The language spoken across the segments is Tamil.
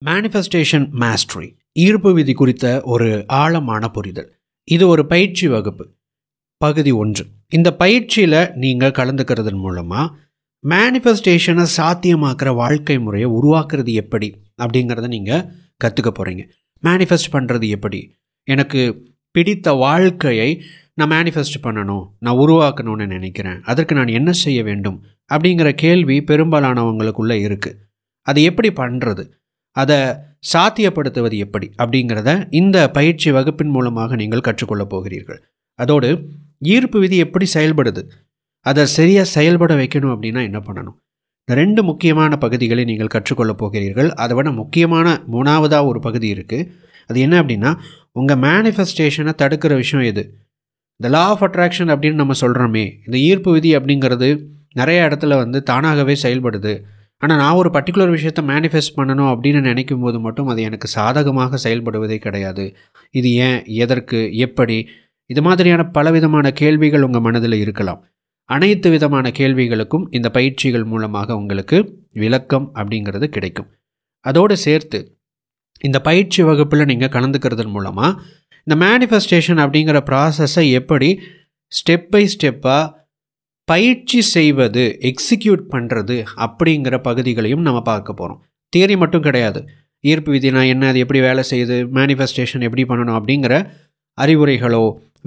மேனிஃபெஸ்டேஷன் மாஸ்டரி ஈர்ப்பு விதி குறித்த ஒரு ஆழமான புரிதல். இது ஒரு பயிற்சி வகுப்பு, பகுதி 1. இந்த பயிற்சியில் நீங்கள் கலந்துக்கிறதன் மூலமாக மேனிஃபெஸ்டேஷனை சாத்தியமாக்குற வாழ்க்கை முறையை உருவாக்குறது எப்படி அப்படிங்கிறத நீங்கள் கற்றுக்க போகிறீங்க. மேனிஃபெஸ்ட் பண்ணுறது எப்படி, எனக்கு பிடித்த வாழ்க்கையை நான் மேனிஃபெஸ்ட் பண்ணணும், நான் உருவாக்கணும்னு நினைக்கிறேன், அதற்கு நான் என்ன செய்ய வேண்டும் அப்படிங்கிற கேள்வி பெரும்பாலானவங்களுக்குள்ளே இருக்குது. அது எப்படி பண்ணுறது, அதை சாத்தியப்படுத்துவது எப்படி அப்படிங்கிறத இந்த பயிற்சி வகுப்பின் மூலமாக நீங்கள் கற்றுக்கொள்ளப் போகிறீர்கள். அதோடு ஈர்ப்பு விதி எப்படி செயல்படுது, அதை சரியாக செயல்பட வைக்கணும் அப்படின்னா என்ன பண்ணணும், இந்த 2 முக்கியமான பகுதிகளை நீங்கள் கற்றுக்கொள்ளப் போகிறீர்கள். அதை விட முக்கியமான 3ஆவதாக ஒரு பகுதி இருக்குது. அது என்ன அப்படின்னா, உங்கள் மேனிஃபெஸ்டேஷனை தடுக்கிற விஷயம் எது. இந்த லா ஆஃப் அட்ராக்ஷன் அப்படின்னு நம்ம சொல்கிறோமே, இந்த ஈர்ப்பு விதி அப்படிங்கிறது நிறைய இடத்துல தானாகவே செயல்படுது. ஆனால் நான் ஒரு பர்டிகுலர் விஷயத்தை மேனிஃபெஸ்ட் பண்ணணும் அப்படின்னு நினைக்கும் போது மட்டும் அது எனக்கு சாதகமாக செயல்படுவதே கிடையாது. இது ஏன், எதற்கு, எப்படி, இது மாதிரியான பலவிதமான கேள்விகள் உங்கள் மனதில் இருக்கலாம். அனைத்து விதமான கேள்விகளுக்கும் இந்த பயிற்சிகள் மூலமாக உங்களுக்கு விளக்கம் அப்படிங்கிறது கிடைக்கும். அதோடு சேர்த்து இந்த பயிற்சி வகுப்பில் நீங்கள் கலந்துக்கிறதன் மூலமாக இந்த மேனிஃபெஸ்டேஷன் அப்படிங்கிற ப்ராசஸை எப்படி ஸ்டெப் பை ஸ்டெப்பாக பயிற்சி செய்வது, எக்ஸிக்யூட் பண்ணுறது அப்படிங்கிற பகுதிகளையும் நம்ம பார்க்க போகிறோம். தியரி மட்டும் கிடையாது, ஈர்ப்பு விதினா என்ன, அது எப்படி வேலை செய்யுது, மேனிஃபெஸ்டேஷன் எப்படி பண்ணணும் அப்படிங்கிற அறிவுரைகளோ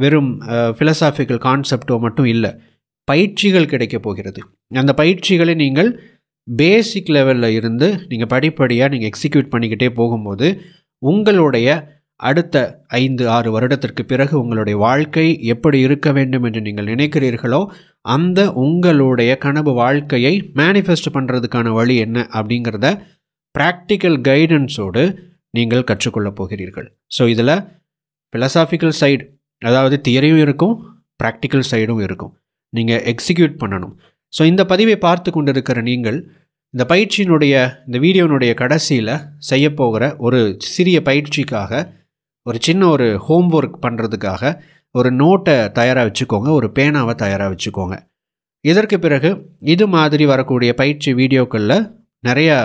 வெறும் ஃபிலசாபிக்கல் கான்செப்டோ மட்டும் இல்லை, பயிற்சிகள் கிடைக்க போகிறது. அந்த பயிற்சிகளை நீங்கள் பேசிக் லெவலில் இருந்து நீங்கள் படிப்படியாக நீங்கள் எக்ஸிக்யூட் பண்ணிக்கிட்டே போகும்போது உங்களுடைய அடுத்த 5-6 வருடத்திற்கு பிறகு உங்களுடைய வாழ்க்கை எப்படி இருக்க வேண்டும் என்று நீங்கள் நினைக்கிறீர்களோ அந்த உங்களுடைய கனவு வாழ்க்கையை மேனிஃபெஸ்ட் பண்ணுறதுக்கான வழி என்ன அப்படிங்கிறத ப்ராக்டிக்கல் கைடன்ஸோடு நீங்கள் கற்றுக்கொள்ளப் போகிறீர்கள். ஸோ இதில் ஃபிலசாபிக்கல் சைடு, அதாவது தியரியும் இருக்கும், ப்ராக்டிக்கல் சைடும் இருக்கும். நீங்கள் எக்ஸிக்யூட் பண்ணணும். ஸோ இந்த பதிவை பார்த்து கொண்டிருக்கிற நீங்கள் இந்த பயிற்சியினுடைய, இந்த வீடியோனுடைய கடைசியில் செய்யப்போகிற ஒரு சிறிய பயிற்சிக்காக, ஒரு சின்ன ஒரு ஹோம்ஒர்க் பண்ணுறதுக்காக ஒரு நோட்டை தயாராக வச்சுக்கோங்க, ஒரு பேனாவை தயாராக வச்சுக்கோங்க. இதற்கு பிறகு இது மாதிரி வரக்கூடிய பயிற்சி வீடியோக்களில் நிறையா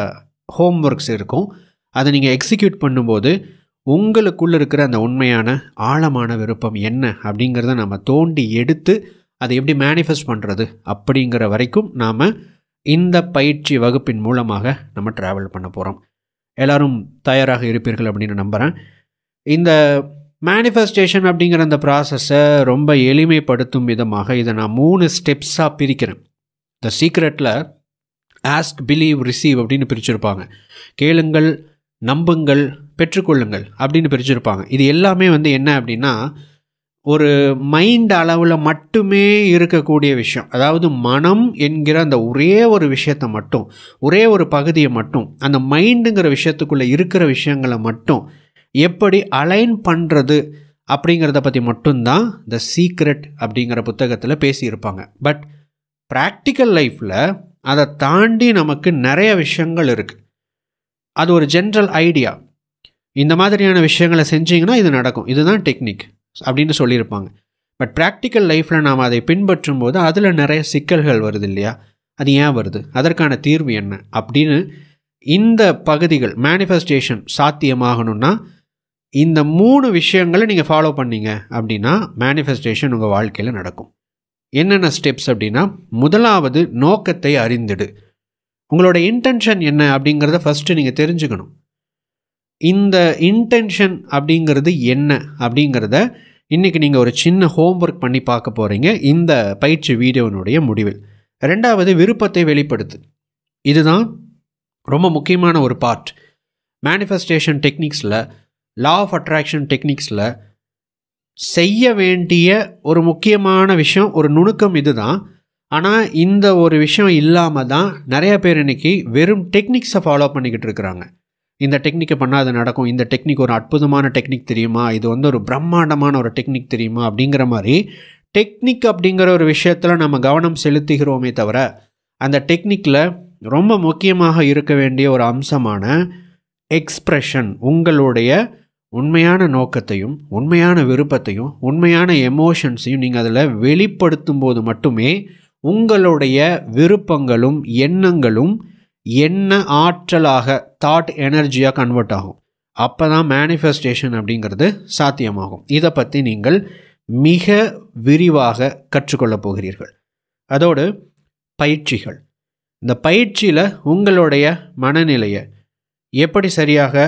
ஹோம்ஒர்க்ஸ் இருக்கும். அதை நீங்கள் எக்ஸிக்யூட் பண்ணும்போது உங்களுக்குள்ளே இருக்கிற அந்த உண்மையான ஆழமான விருப்பம் என்ன அப்படிங்கிறத நம்ம தோண்டி எடுத்து அதை எப்படி மேனிஃபெஸ்ட் பண்ணுறது அப்படிங்கிற வரைக்கும் நாம் இந்த பயிற்சி வகுப்பின் மூலமாக நம்ம ட்ராவல் பண்ண போகிறோம். எல்லோரும் தயாராக இருப்பீர்கள் அப்படின்னு நம்புகிறேன். இந்த மேனிஃபெஸ்டேஷன் அப்படிங்கிற அந்த ப்ராசஸை ரொம்ப எளிமைப்படுத்தும் விதமாக இதை நான் 3 ஸ்டெப்ஸாக பிரிக்கிறேன். த சீக்ரெட்டில் ஆஸ்க், பிலீவ், ரிசீவ் அப்படின்னு பிரிச்சிருப்பாங்க. கேளுங்கள், நம்புங்கள், பெற்றுக்கொள்ளுங்கள் அப்படின்னு பிரிச்சிருப்பாங்க. இது எல்லாமே என்ன அப்படின்னா, ஒரு மைண்ட் அளவில் மட்டுமே இருக்கக்கூடிய விஷயம். அதாவது மனம் என்கிற அந்த ஒரே ஒரு விஷயத்தை மட்டும், ஒரே ஒரு பகுதியை மட்டும், அந்த மைண்டுங்கிற விஷயத்துக்குள்ளே இருக்கிற விஷயங்களை மட்டும் எப்படி அலைன் பண்ணுறது அப்படிங்கிறத பற்றி மட்டும்தான் த சீக்ரெட் அப்படிங்கிற புத்தகத்தில் பேசியிருப்பாங்க. பட் ப்ராக்டிக்கல் லைஃப்பில் அதை தாண்டி நமக்கு நிறைய விஷயங்கள் இருக்குது. அது ஒரு ஜென்ரல் ஐடியா, இந்த மாதிரியான விஷயங்களை செஞ்சிங்கன்னா இது நடக்கும், இதுதான் டெக்னிக் அப்படின்னு சொல்லியிருப்பாங்க. பட் ப்ராக்டிக்கல் லைஃப்பில் நாம் அதை பின்பற்றும் போது அதில் நிறைய சிக்கல்கள் வருது இல்லையா, அது ஏன் வருது, அதற்கான தீர்வு என்ன அப்படின்னு இந்த பகுதிகள் மேனிஃபெஸ்டேஷன் சாத்தியமாகணும்னா இந்த 3 விஷயங்களை நீங்கள் ஃபாலோ பண்ணீங்க அப்படின்னா மேனிஃபெஸ்டேஷன் உங்கள் வாழ்க்கையில் நடக்கும். என்னென்ன ஸ்டெப்ஸ் அப்படின்னா, முதலாவது நோக்கத்தை அறிந்திடு. உங்களோட இன்டென்ஷன் என்ன அப்படிங்கிறத ஃபஸ்ட்டு நீங்கள் தெரிஞ்சுக்கணும். இந்த இன்டென்ஷன் அப்படிங்கிறது என்ன அப்படிங்கிறத இன்றைக்கி நீங்கள் ஒரு சின்ன ஹோம்ஒர்க் பண்ணி பார்க்க போகிறீங்க இந்த பயிற்சி வீடியோனுடைய முடிவில். 2வது விருப்பத்தை வெளிப்படுத்து. இதுதான் ரொம்ப முக்கியமான ஒரு பார்ட். மேனிஃபெஸ்டேஷன் டெக்னிக்ஸில், லா ஆஃப் அட்ராக்ஷன் டெக்னிக்ஸில் செய்ய வேண்டிய ஒரு முக்கியமான விஷயம், ஒரு நுணுக்கம் இதுதான். ஆனால் இந்த ஒரு விஷயம் இல்லாமல் தான் நிறைய பேர் இன்றைக்கி வெறும் டெக்னிக்ஸை ஃபாலோ பண்ணிக்கிட்டு இருக்கிறாங்க. இந்த டெக்னிக்கை பண்ணால் அது நடக்கும், இந்த டெக்னிக் ஒரு அற்புதமான டெக்னிக் தெரியுமா, இது ஒரு பிரம்மாண்டமான ஒரு டெக்னிக் தெரியுமா அப்படிங்கிற மாதிரி டெக்னிக் அப்படிங்கிற ஒரு விஷயத்தில் நம்ம கவனம் செலுத்துகிறோமே தவிர அந்த டெக்னிக்கில் ரொம்ப முக்கியமாக இருக்க வேண்டிய ஒரு அம்சமான எக்ஸ்ப்ரெஷன், உங்களுடைய உண்மையான நோக்கத்தையும் உண்மையான விருப்பத்தையும் உண்மையான எமோஷன்ஸையும் நீங்கள் அதில் வெளிப்படுத்தும் போது மட்டுமே உங்களுடைய விருப்பங்களும் எண்ணங்களும் என்ன ஆற்றலாக தாட் எனர்ஜியாக கன்வெர்ட் ஆகும். அப்போ தான் மேனிஃபெஸ்டேஷன் அப்படிங்கிறது சாத்தியமாகும். இதை பற்றி நீங்கள் மிக விரிவாக கற்றுக்கொள்ளப் போகிறீர்கள். அதோடு பயிற்சிகள். இந்த பயிற்சியில் உங்களுடைய மனநிலையை எப்படி சரியாக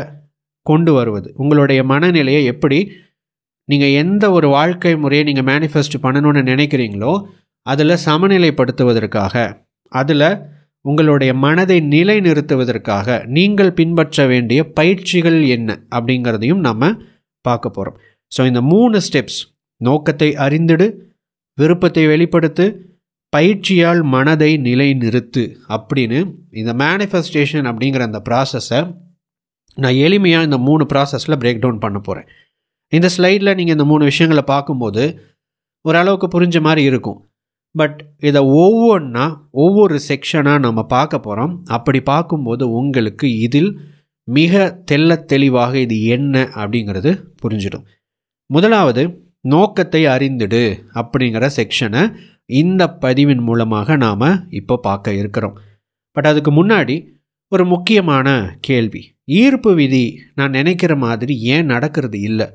கொண்டு வருவது, உங்களுடைய மனநிலையை எப்படி நீங்கள் எந்த ஒரு வாழ்க்கை முறையை நீங்கள் மேனிஃபெஸ்ட் பண்ணணும்னு நினைக்கிறீங்களோ அதில் சமநிலைப்படுத்துவதற்காக, அதில் உங்களுடைய மனதை நிலைநிறுத்துவதற்காக நீங்கள் பின்பற்ற வேண்டிய பயிற்சிகள் என்ன அப்படிங்கிறதையும் நம்ம பார்க்க போகிறோம். ஸோ இந்த 3 ஸ்டெப்ஸ், நோக்கத்தை அறிந்திடு, விருப்பத்தை வெளிப்படுத்து, பயிற்சியால் மனதை நிலைநிறுத்து அப்படின்னு இந்த மேனிஃபெஸ்டேஷன் அப்படிங்கிற அந்த ப்ராசஸை நான் எளிமையாக இந்த 3 ப்ராசஸில் பிரேக் டவுன் பண்ண போகிறேன். இந்த ஸ்லைடில் நீங்கள் இந்த 3 விஷயங்களை பார்க்கும்போது ஓரளவுக்கு புரிஞ்ச மாதிரி இருக்கும். பட் இதை ஒவ்வொன்றா ஒவ்வொரு செக்ஷனாக நம்ம பார்க்க போகிறோம். அப்படி பார்க்கும்போது உங்களுக்கு இதில் மிக தெளிவாக இது என்ன அப்படிங்கிறது புரிஞ்சிடும். முதலாவது, நோக்கத்தை அறிந்திடு அப்படிங்கிற செக்ஷனை இந்த பதிவின் மூலமாக நாம் இப்போ பார்க்க இருக்கிறோம். பட் அதுக்கு முன்னாடி ஒரு முக்கியமான கேள்வி. ஈர்ப்பு விதி நான் நினைக்கிற மாதிரி ஏன் நடக்கிறது இல்லை?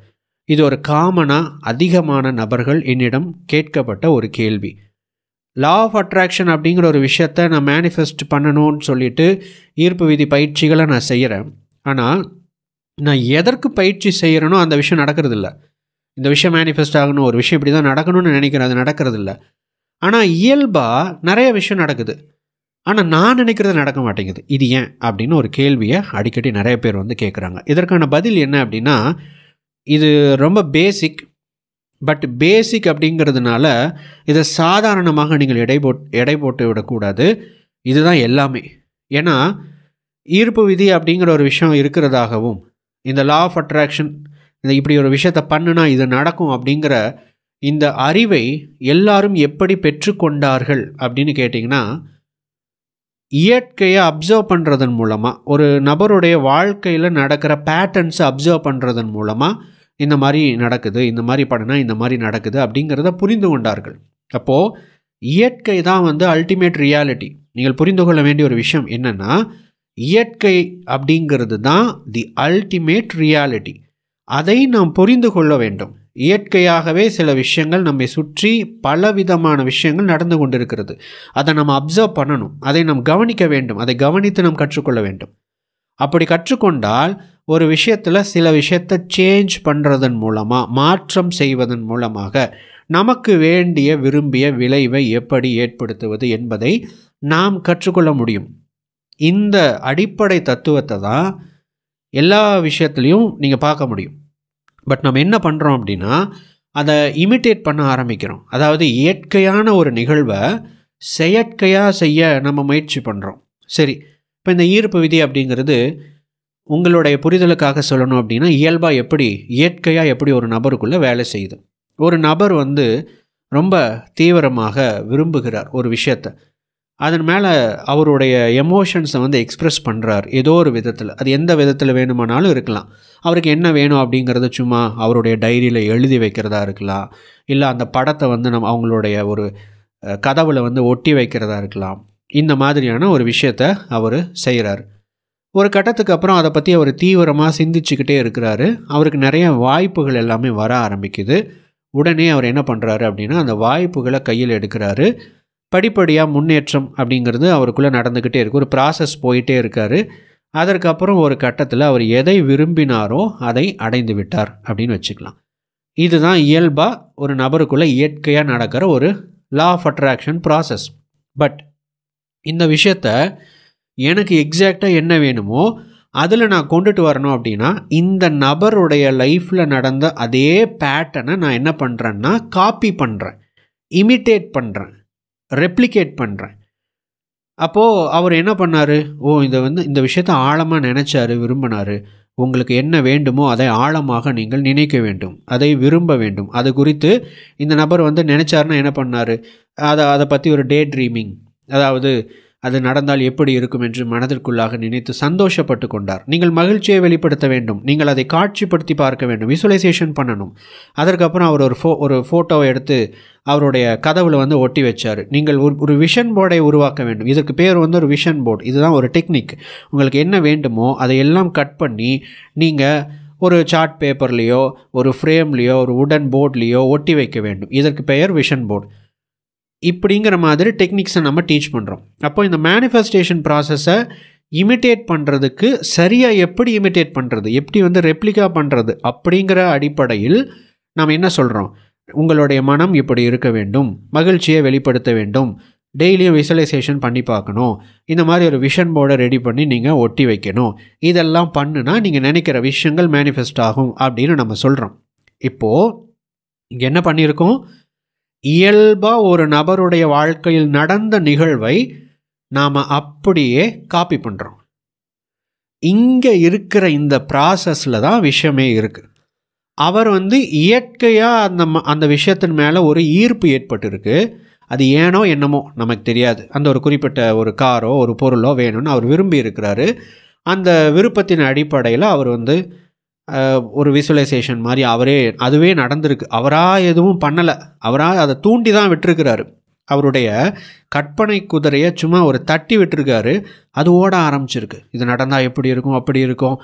இது ஒரு காமனாக அதிகமான நபர்கள் என்னிடம் கேட்கப்பட்ட ஒரு கேள்வி. லா ஆஃப் அட்ராக்ஷன் அப்படிங்கிற ஒரு விஷயத்தை நான் மேனிஃபெஸ்ட் பண்ணணும்னு சொல்லிட்டு ஈர்ப்பு விதி பயிற்சிகளை நான் செய்கிறேன். ஆனால் நான் எதற்கு பயிற்சி செய்கிறேனோ அந்த விஷயம் நடக்கிறது இல்லை. இந்த விஷயம் மேனிஃபெஸ்ட் ஆகணும், ஒரு விஷயம் இப்படி தான் நடக்கணும்னு நினைக்கிறேன், அது நடக்கிறது இல்லை. ஆனால் இயல்பாக நிறைய விஷயம் நடக்குது, ஆனால் நான் நினைக்கிறது நடக்க மாட்டேங்குது. இது ஏன் அப்படின்னு ஒரு கேள்வியை அடிக்கடி நிறைய பேர் வந்து கேட்குறாங்க. இதற்கான பதில் என்ன அப்படின்னா, இது ரொம்ப பேசிக். பட் பேசிக் அப்படிங்கிறதுனால இதை சாதாரணமாக நீங்கள் எடை போட்டு விடக்கூடாது. இதுதான் எல்லாமே. ஏன்னா ஈர்ப்பு விதி அப்படிங்கிற ஒரு விஷயம் இருக்கிறதாகவும், இந்த லா ஆஃப் அட்ராக்ஷன், இந்த இப்படி ஒரு விஷயத்தை பண்ணுனா இது நடக்கும் அப்படிங்கிற இந்த அறிவை எல்லாரும் எப்படி பெற்றுக்கொண்டார்கள் அப்படின்னு கேட்டிங்கன்னா, இயற்கையை அப்சர்வ் பண்ணுறதன் மூலமாக, ஒரு நபருடைய வாழ்க்கையில் நடக்கிற பேட்டர்ன்ஸை அப்சர்வ் பண்ணுறதன் மூலமாக இந்த மாதிரி நடக்குது, இந்த மாதிரி பண்ணனா இந்த மாதிரி நடக்குது அப்படிங்கிறத புரிந்து கொண்டார்கள். அப்போது இயற்கை தான் வந்து அல்டிமேட் ரியாலிட்டி. நீங்கள் புரிந்து கொள்ள வேண்டிய ஒரு விஷயம் என்னென்னா, இயற்கை அப்படிங்கிறது தான் தி அல்டிமேட் ரியாலிட்டி. அதை நாம் புரிந்து கொள்ள வேண்டும். இயற்கையாகவே சில விஷயங்கள் நம்மை சுற்றி பலவிதமான விஷயங்கள் நடந்து கொண்டிருக்கிறது. அதை நம்ம அப்சர்வ் பண்ணணும், அதை நாம் கவனிக்க வேண்டும், அதை கவனித்து நாம் கற்றுக்கொள்ள வேண்டும். அப்படி கற்றுக்கொண்டால் ஒரு விஷயத்தில் சில விஷயத்தை சேஞ்ச் பண்ணுறதன் மூலமாக, மாற்றம் செய்வதன் மூலமாக நமக்கு வேண்டிய விரும்பிய விளைவை எப்படி ஏற்படுத்துவது என்பதை நாம் கற்றுக்கொள்ள முடியும். இந்த அடிப்படை தத்துவத்தை தான் எல்லா விஷயத்துலையும் நீங்கள் பார்க்க முடியும். பட் நம்ம என்ன பண்ணுறோம் அப்படின்னா, அதை இமிட்டேட் பண்ண ஆரம்பிக்கிறோம். அதாவது இயற்கையான ஒரு நிகழ்வை செயற்கையாக செய்ய நம்ம முயற்சி பண்ணுறோம். சரி, இப்போ இந்த ஈர்ப்பு விதி அப்படிங்கிறது உங்களுடைய புரிதலுக்காக சொல்லணும் அப்படின்னா, இயல்பாக எப்படி, இயற்கையாக எப்படி ஒரு நபருக்குள்ளே வேலை செய்யுது. ஒரு நபர் வந்து ரொம்ப தீவிரமாக விரும்புகிறார் ஒரு விஷயத்தை, அதன் மேலே அவருடைய எமோஷன்ஸை வந்து எக்ஸ்ப்ரெஸ் பண்ணுறார் ஏதோ ஒரு விதத்தில். அது எந்த விதத்தில் வேணுமானாலும் இருக்கலாம். அவருக்கு என்ன வேணும் அப்படிங்கிறத சும்மா அவருடைய டைரியில் எழுதி வைக்கிறதா இருக்கலாம், இல்லை அந்த படத்தை வந்து அவங்களுடைய ஒரு கதவில் வந்து ஒட்டி வைக்கிறதா இருக்கலாம். இந்த மாதிரியான ஒரு விஷயத்தை அவர் செய்கிறார். ஒரு கட்டத்துக்கு அப்புறம் அதை பற்றி அவர் தீவிரமாக சிந்திச்சுக்கிட்டே இருக்கிறாரு. அவருக்கு நிறைய வாய்ப்புகள் எல்லாமே வர ஆரம்பிக்குது. உடனே அவர் என்ன பண்ணுறாரு அப்படின்னா, அந்த வாய்ப்புகளை கையில் எடுக்கிறாரு. படிப்படியாக முன்னேற்றம் அப்படிங்கிறது அவருக்குள்ளே நடந்துக்கிட்டே இருக்குது. ஒரு ப்ராசஸ் போயிட்டே இருக்கார். அதற்கப்புறம் ஒரு கட்டத்தில் அவர் எதை விரும்பினாரோ அதை அடைந்து விட்டார் அப்படின்னு வச்சுக்கலாம். இதுதான் இயல்பாக ஒரு நபருக்குள்ளே இயற்கையாக நடக்கிற ஒரு law of attraction process. But இந்த விஷயத்தை எனக்கு எக்ஸாக்டாக என்ன வேணுமோ அதில் நான் கொண்டுட்டு வரணும் அப்படின்னா, இந்த நபருடைய லைஃப்பில் நடந்த அதே பேட்டர்னை நான் என்ன பண்ணுறேன்னா காப்பி பண்ணுறேன், இமிட்டேட் பண்ணுறேன், ரெப்ளிகேட் பண்ணுறேன். அப்போது அவர் என்ன பண்ணார், இந்த விஷயத்தை ஆழமாக நினச்சார், விரும்பினார். உங்களுக்கு என்ன வேண்டுமோ அதை ஆழமாக நீங்கள் நினைக்க வேண்டும், அதை விரும்ப வேண்டும். அது குறித்து இந்த நபர் வந்து நினச்சாருன்னா என்ன பண்ணார், அதை பற்றி ஒரு டே ட்ரீமிங், அதாவது அது நடந்தால் எப்படி இருக்கும் என்று மனதிற்குள்ளாக நினைத்து சந்தோஷப்பட்டு கொண்டார். நீங்கள் மகிழ்ச்சியை வெளிப்படுத்த வேண்டும், நீங்கள் அதை காட்சிப்படுத்தி பார்க்க வேண்டும், விசுவலைசேஷன் பண்ணணும். அதற்கப்புறம் அவர் ஒரு ஃபோட்டோவை எடுத்து அவருடைய கதவுல ஒட்டி வச்சார். நீங்கள் ஒரு விஷன் போர்டை உருவாக்க வேண்டும். இதற்கு பேர் ஒரு விஷன் போர்டு. இதுதான் ஒரு டெக்னிக். உங்களுக்கு என்ன வேண்டுமோ அதையெல்லாம் கட் பண்ணி நீங்கள் ஒரு சார்ட் பேப்பர்லேயோ ஒரு ஃப்ரேம்லேயோ ஒரு உடன் போர்ட்லேயோ ஒட்டி வைக்க வேண்டும். இதற்கு பெயர் விஷன் போர்டு. இப்படிங்கிற மாதிரி டெக்னிக்ஸை நம்ம டீச் பண்ணுறோம். அப்போ இந்த மேனிஃபெஸ்டேஷன் ப்ராசஸை இமிட்டேட் பண்ணுறதுக்கு சரியாக எப்படி இமிட்டேட் பண்ணுறது, எப்படி ரெப்ளிகா பண்ணுறது அப்படிங்கிற அடிப்படையில் நாம் என்ன சொல்கிறோம், உங்களுடைய மனம் இப்படி இருக்க வேண்டும், மகிழ்ச்சியை வெளிப்படுத்த வேண்டும், டெய்லியும் விசுவலைசேஷன் பண்ணி பார்க்கணும், இந்த மாதிரி ஒரு விஷன் போர்டை ரெடி பண்ணி நீங்கள் ஒட்டி வைக்கணும். இதெல்லாம் பண்ணுனா நீங்கள் நினைக்கிற விஷயங்கள் மேனிஃபெஸ்ட் ஆகும் அப்படின்னு நம்ம சொல்கிறோம். இப்போது இங்கே என்ன பண்ணியிருக்கோம், இயல்பாக ஒரு நபருடைய வாழ்க்கையில் நடந்த நிகழ்வை நாம் அப்படியே காப்பி பண்ணுறோம். இங்கே இருக்கிற இந்த ப்ராசஸில் தான் விஷயமே இருக்குது. அவர் இயற்கையாக அந்த விஷயத்தின் மேலே ஒரு ஈர்ப்பு ஏற்பட்டிருக்கு. அது ஏனோ என்னமோ நமக்கு தெரியாது. அந்த ஒரு குறிப்பிட்ட ஒரு காரோ ஒரு பொருளோ வேணும்னு அவர் விரும்பி இருக்கிறாரு. அந்த விருப்பத்தின் அடிப்படையில் அவர் ஒரு விசுவலைசேஷன் மாதிரி அதுவே நடந்திருக்கு. அவராக எதுவும் பண்ணலை, அவராக அதை தூண்டி தான் விட்டுருக்கிறாரு. அவருடைய கற்பனை குதிரையை சும்மா ஒரு தட்டி விட்டுருக்காரு, அது ஓட ஆரம்பிச்சிருக்கு. இது நடந்தால் எப்படி இருக்கும், அப்படி இருக்கும்.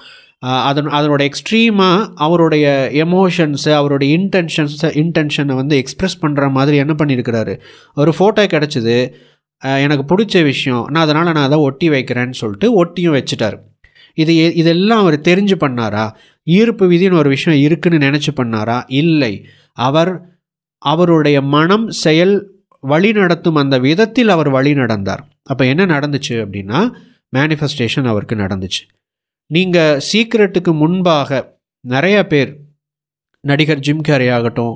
அதனோட எக்ஸ்ட்ரீமாக அவருடைய எமோஷன்ஸை, அவருடைய இன்டென்ஷனை எக்ஸ்ப்ரெஸ் பண்ணுற மாதிரி என்ன பண்ணியிருக்கிறாரு, ஒரு ஃபோட்டோ கிடச்சிது, எனக்கு பிடிச்ச விஷயம், அதனால் நான் அதை ஒட்டி வைக்கிறேன்னு சொல்லிட்டு ஒட்டியும் வச்சுட்டார். இதெல்லாம் அவர் தெரிஞ்சு பண்ணாரா, ஈர்ப்பு விதின்னு ஒரு விஷயம் இருக்குன்னு நினச்சி பண்ணாரா? இல்லை. அவருடைய மனம் செயல் வழி நடத்தும் அந்த விதத்தில் அவர் வழி நடந்தார். அப்போ என்ன நடந்துச்சு அப்படின்னா, மேனிஃபெஸ்டேஷன் அவருக்கு நடந்துச்சு. நீங்கள் சீக்ரெட்டுக்கு முன்பாக நிறைய பேர், நடிகர் ஜிம் கேரி ஆகட்டும்,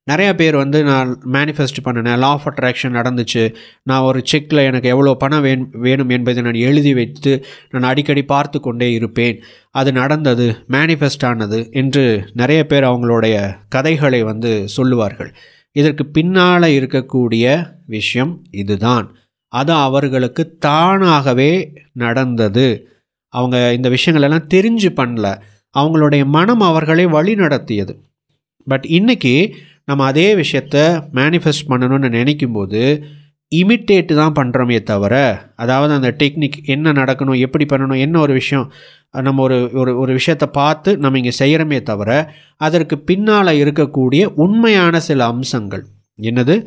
நிறையா பேர் நான் மேனிஃபெஸ்ட் பண்ணினேன், லா ஆஃப் அட்ராக்ஷன் நடந்துச்சு, நான் ஒரு செக்கில் எனக்கு எவ்வளோ பணம் வேணும் என்பதை நான் எழுதி வைத்து நான் அடிக்கடி பார்த்து கொண்டே இருப்பேன், அது நடந்தது, மேனிஃபெஸ்ட் ஆனது என்று நிறைய பேர் அவங்களுடைய கதைகளை சொல்லுவார்கள். இதற்கு பின்னால் இருக்கக்கூடிய விஷயம் இதுதான். அது அவர்களுக்கு தானாகவே நடந்தது. அவங்க இந்த விஷயங்களெல்லாம் தெரிஞ்சு பண்ணல, அவங்களுடைய மனம் அவர்களை வழி நடத்தியது. பட் இன்றைக்கி நம்ம அதே விஷயத்தை மேனிஃபெஸ்ட் பண்ணணும்னு நினைக்கும்போது இமிட்டேட்டு தான் பண்ணுறோமே தவிர, அதாவது அந்த டெக்னிக் என்ன நடக்கணும், எப்படி பண்ணணும், என்ன ஒரு விஷயம் நம்ம ஒரு விஷயத்தை பார்த்து நம்ம இங்கே செய்கிறோமே தவிர, அதற்கு பின்னால் இருக்கக்கூடிய உண்மையான சில அம்சங்கள் என்னது,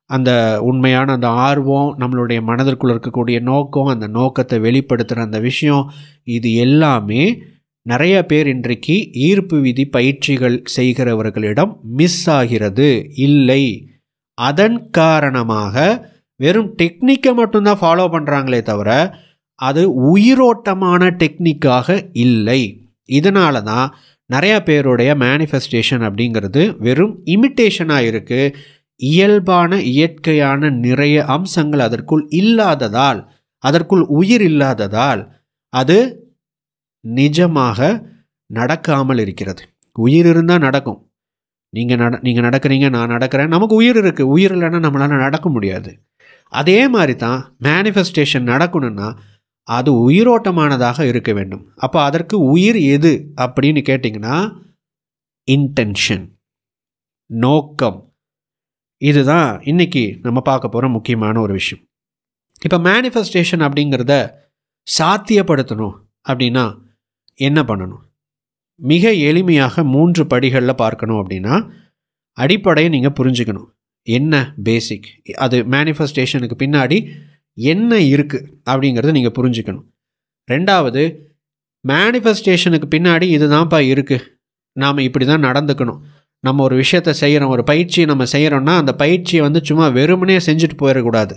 அந்த உண்மையான அந்த ஆர்வம், நம்மளுடைய மனதிற்குள் இருக்கக்கூடிய நோக்கம், அந்த நோக்கத்தை வெளிப்படுத்துகிற அந்த விஷயம், இது எல்லாமே நிறைய பேர் இன்றைக்கு ஈர்ப்பு விதி பயிற்சிகள் செய்கிறவர்களிடம் மிஸ் ஆகிறது. இல்லை, அதன் காரணமாக வெறும் டெக்னிக்கை மட்டும்தான் ஃபாலோ பண்ணுறாங்களே தவிர அது உயிரோட்டமான டெக்னிக்காக இல்லை. இதனால தான் நிறையா பேருடைய மேனிஃபெஸ்டேஷன் அப்படிங்கிறது வெறும் இமிட்டேஷனாக இருக்குது. இயல்பான இயற்கையான நிறைய அம்சங்கள் அதற்குள் இல்லாததால், அதற்குள் உயிர் இல்லாததால் அது நிஜமாக நடக்காமல் இருக்கிறது. உயிர் இருந்தால் நடக்கும். நீங்கள் நடக்கிறீங்க, நான் நடக்கிறேன், நமக்கு உயிர் இருக்குது. உயிர் இல்லைன்னா நம்மளால் நடக்க முடியாது. அதே மாதிரி தான் மேனிஃபெஸ்டேஷன் நடக்கணும்னா அது உயிரோட்டமானதாக இருக்க வேண்டும். அப்போ அதற்கு உயிர் எது அப்படின்னு கேட்டிங்கன்னா, இன்டென்ஷன், நோக்கம். இதுதான் இன்றைக்கி நம்ம பார்க்க போகிற முக்கியமான ஒரு விஷயம். இப்போ மேனிஃபெஸ்டேஷன் அப்படிங்கிறத சாத்தியப்படுத்தணும் அப்படின்னா என்ன பண்ணணும்? மிக எளிமையாக 3 படிகளில் பார்க்கணும். அப்படின்னா அடிப்படையை நீங்கள் புரிஞ்சுக்கணும். என்ன பேசிக், அது மேனிஃபெஸ்டேஷனுக்கு பின்னாடி என்ன இருக்குது அப்படிங்கிறத நீங்கள் புரிஞ்சுக்கணும். ரெண்டாவது, மேனிஃபெஸ்டேஷனுக்கு பின்னாடி இதுதான்ப்பா இருக்குது, நாம் இப்படி தான் நடந்துக்கணும். நம்ம ஒரு விஷயத்தை செய்கிறோம், ஒரு பயிற்சியை நம்ம செய்கிறோன்னா அந்த பயிற்சியை சும்மா வெறுமனே செஞ்சுட்டு போயிடக்கூடாது.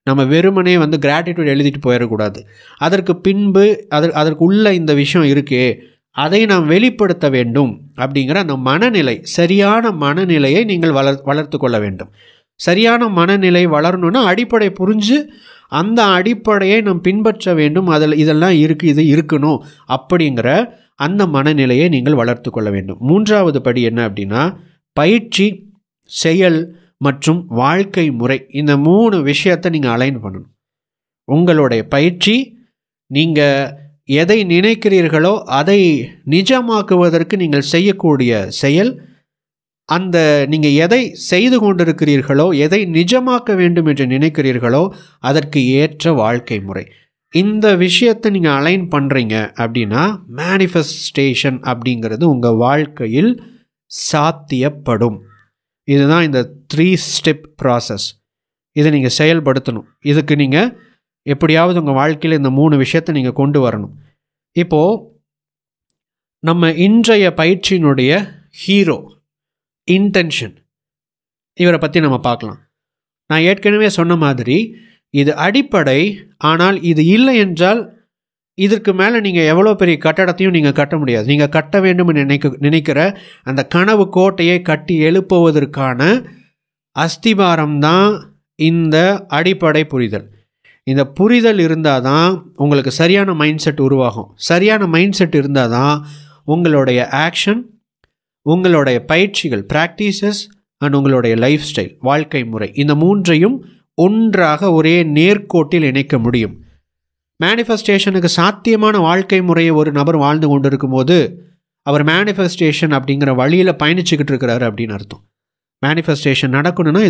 நம்ம வெறுமனே கிராட்டிடியூட் எழுதிட்டு போயிடக்கூடாது. அதற்கு பின்பு அதற்கு உள்ள இந்த விஷயம் இருக்கே, அதை நாம் வெளிப்படுத்த வேண்டும் அப்படிங்கிற அந்த மனநிலை, சரியான மனநிலையை நீங்கள் வளர்த்து கொள்ள வேண்டும். சரியான மனநிலை வளரணும்னா அடிப்படை புரிஞ்சு அந்த அடிப்படையை நாம் பின்பற்ற வேண்டும். இதெல்லாம் இருக்குது, இது இருக்கணும் அப்படிங்கிற அந்த மனநிலையை நீங்கள் வளர்த்து கொள்ள வேண்டும். 3வது படி என்ன அப்படின்னா, பயிற்சி, செயல் மற்றும் வாழ்க்கை முறை. இந்த 3 விஷயத்தை நீங்கள் அலைன் பண்ணணும். உங்களுடைய பயிற்சி நீங்கள் எதை நினைக்கிறீர்களோ அதை நிஜமாக்குவதற்கு நீங்கள் செய்யக்கூடிய செயல், அந்த நீங்கள் எதை செய்து கொண்டிருக்கிறீர்களோ, எதை நிஜமாக்க வேண்டும் என்று நினைக்கிறீர்களோ அதற்கு ஏற்ற வாழ்க்கை முறை. இந்த விஷயத்தை நீங்கள் அலைன் பண்ணுறீங்க அப்படின்னா மேனிஃபெஸ்டேஷன் அப்படிங்கிறது உங்கள் வாழ்க்கையில் சாத்தியப்படும். இதுதான் இந்த 3 ஸ்டெப் ப்ராசஸ். இதை நீங்கள் செயல்படுத்தணும். இதுக்கு நீங்கள் எப்படியாவது உங்கள் வாழ்க்கையில் இந்த 3 விஷயத்தை நீங்கள் கொண்டு வரணும். இப்போது நம்ம இன்றைய பயிற்சியினுடைய ஹீரோ இன்டென்ஷன், இவரை பற்றி நம்ம பார்க்கலாம். நான் ஏற்கனவே சொன்ன மாதிரி இது அடிப்படை. ஆனால் இது இல்லை என்றால் இதற்கு மேலே நீங்கள் எவ்வளோ பெரிய கட்டடத்தையும் நீங்கள் கட்ட முடியாது. நீங்கள் கட்ட வேண்டும் நினைக்கிற அந்த கனவு கோட்டையை கட்டி எழுப்புவதற்கான அஸ்திபாரம் தான் இந்த அடிப்படை புரிதல். இந்த புரிதல் இருந்தால் தான் உங்களுக்கு சரியான மைண்ட் செட் உருவாகும். சரியான மைண்ட் செட் இருந்தால் தான் உங்களுடைய ஆக்ஷன், உங்களுடைய பயிற்சிகள், ப்ராக்டிசஸ் அண்ட் உங்களுடைய லைஃப் ஸ்டைல், வாழ்க்கை முறை, இந்த 3ஐயும் ஒன்றாக ஒரே நேர்கோட்டில் இணைக்க முடியும். மேனிஃபெஸ்டேஷனுக்கு சாத்தியமான வாழ்க்கை முறையை ஒரு நபர் வாழ்ந்து கொண்டு இருக்கும்போது அவர் மேனிஃபெஸ்டேஷன் அப்படிங்கிற வழியில் பயணிச்சுக்கிட்டு இருக்கிறாரு அப்படின்னு அர்த்தம். மேனிஃபெஸ்டேஷன் நடக்கணும்னா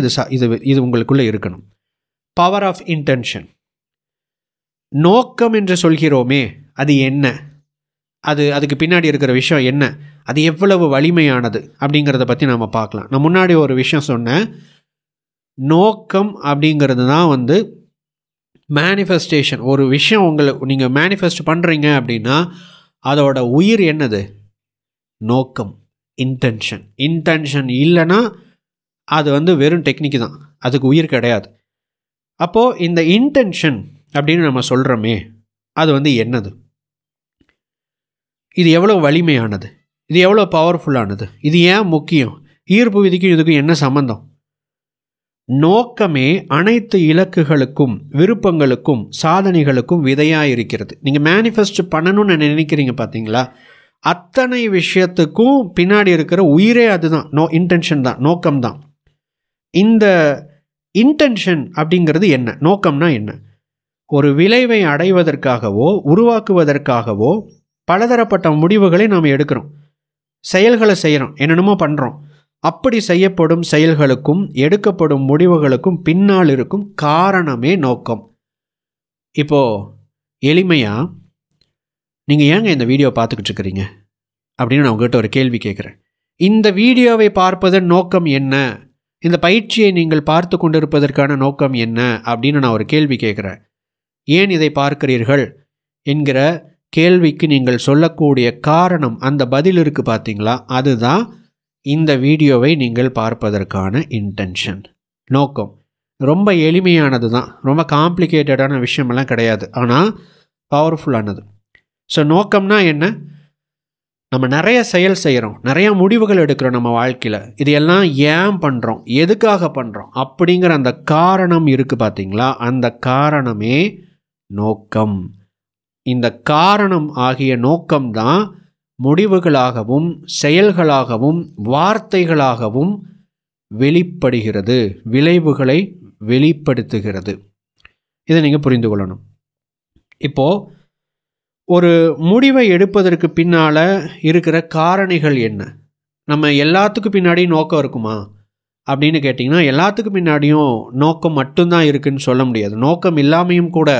இது உங்களுக்குள்ளே இருக்கணும். Power of intention. நோக்கம் என்று சொல்கிறோமே, அது என்ன, அதுக்கு பின்னாடி இருக்கிற விஷயம் என்ன, அது எவ்வளவு வலிமையானது அப்படிங்கிறத பற்றி நாம் பார்க்கலாம். நான் முன்னாடி ஒரு விஷயம் சொன்னேன். நோக்கம் அப்படிங்கிறது தான் மேனிஃபெஸ்டேஷன். ஒரு விஷயம் நீங்கள் மேனிஃபெஸ்ட் பண்ணுறீங்க அப்படின்னா அதோட உயிர் என்னது? நோக்கம், இன்டென்ஷன். இன்டென்ஷன் இல்லைன்னா அது வெறும் டெக்னிக்கு தான், அதுக்கு உயிர் கிடையாது. அப்போது இந்த இன்டென்ஷன் அப்படின்னு நம்ம சொல்கிறோமே, அது என்னது? இது எவ்வளோ வலிமையானது? இது எவ்வளோ பவர்ஃபுல்லானது? இது ஏன் முக்கியம்? ஈர்ப்பு விதிக்கும் இதுக்கும் என்ன சம்பந்தம்? நோக்கமே அனைத்து இலக்குகளுக்கும், விருப்பங்களுக்கும், சாதனைகளுக்கும் விதையாக இருக்கிறது. நீங்கள் மேனிஃபெஸ்ட் பண்ணணும்னு நினைக்கிறீங்க பார்த்தீங்களா, அத்தனை விஷயத்துக்கும் பின்னாடி இருக்கிற உயிரே அதுதான். இன்டென்ஷன் தான், நோக்கம்தான். இந்த இன்டென்ஷன் அப்படிங்கிறது என்ன? நோக்கம்னா என்ன? ஒரு விளைவை அடைவதற்காகவோ உருவாக்குவதற்காகவோ பலதரப்பட்ட முடிவுகளை நாம் எடுக்கிறோம், செயல்களை செய்கிறோம், என்னென்னமோ பண்ணுறோம். அப்படி செய்யப்படும் செயல்களுக்கும் எடுக்கப்படும் முடிவுகளுக்கும் பின்னால் இருக்கும் காரணமே நோக்கம். இப்போது எளிமையாக நீங்கள் ஏங்க இந்த வீடியோ பார்த்துக்கிட்டு இருக்கிறீங்க அப்படின்னு நான் உங்கள்கிட்ட ஒரு கேள்வி கேட்குறேன். இந்த வீடியோவை பார்ப்பதன் நோக்கம் என்ன? இந்த பயிற்சியை நீங்கள் பார்த்து கொண்டிருப்பதற்கான நோக்கம் என்ன அப்படின்னு நான் ஒரு கேள்வி கேட்குறேன். ஏன் இதை பார்க்கிறீர்கள் என்கிற கேள்விக்கு நீங்கள் சொல்லக்கூடிய காரணம், அந்த பதில் இருக்குது பார்த்தீங்களா, அதுதான் இந்த வீடியோவை நீங்கள் பார்ப்பதற்கான இன்டென்ஷன், நோக்கம். ரொம்ப எளிமையானது தான், ரொம்ப காம்ப்ளிகேட்டடான விஷயமெல்லாம் கிடையாது, ஆனால் பவர்ஃபுல்லானது. ஸோ நோக்கம்னா என்ன? நம்ம நிறைய செயல் செய்கிறோம், நிறையா முடிவுகள் எடுக்கிறோம் நம்ம வாழ்க்கையில். இது எல்லாம் ஏன் பண்ணுறோம், எதுக்காக பண்ணுறோம் அப்படிங்கிற அந்த காரணம் இருக்குது பார்த்தீங்களா, அந்த காரணமே நோக்கம். இந்த காரணம் ஆகிய நோக்கம்தான் முடிவுகளாகவும் செயல்களாகவும் வார்த்தைகளாகவும் வெளிப்படுகிறது, விளைவுகளை வெளிப்படுத்துகிறது. இதை நீங்கள் புரிந்து கொள்ளணும். இப்போது ஒரு முடிவை எடுப்பதற்கு பின்னால் இருக்கிற காரணிகள் என்ன? நம்ம எல்லாத்துக்கும் பின்னாடி நோக்கம் இருக்குமா அப்படின்னு கேட்டிங்கன்னா, எல்லாத்துக்கும் பின்னாடியும் நோக்கம் மட்டும்தான் இருக்குதுன்னு சொல்ல முடியாது. நோக்கம் இல்லாமையும் கூட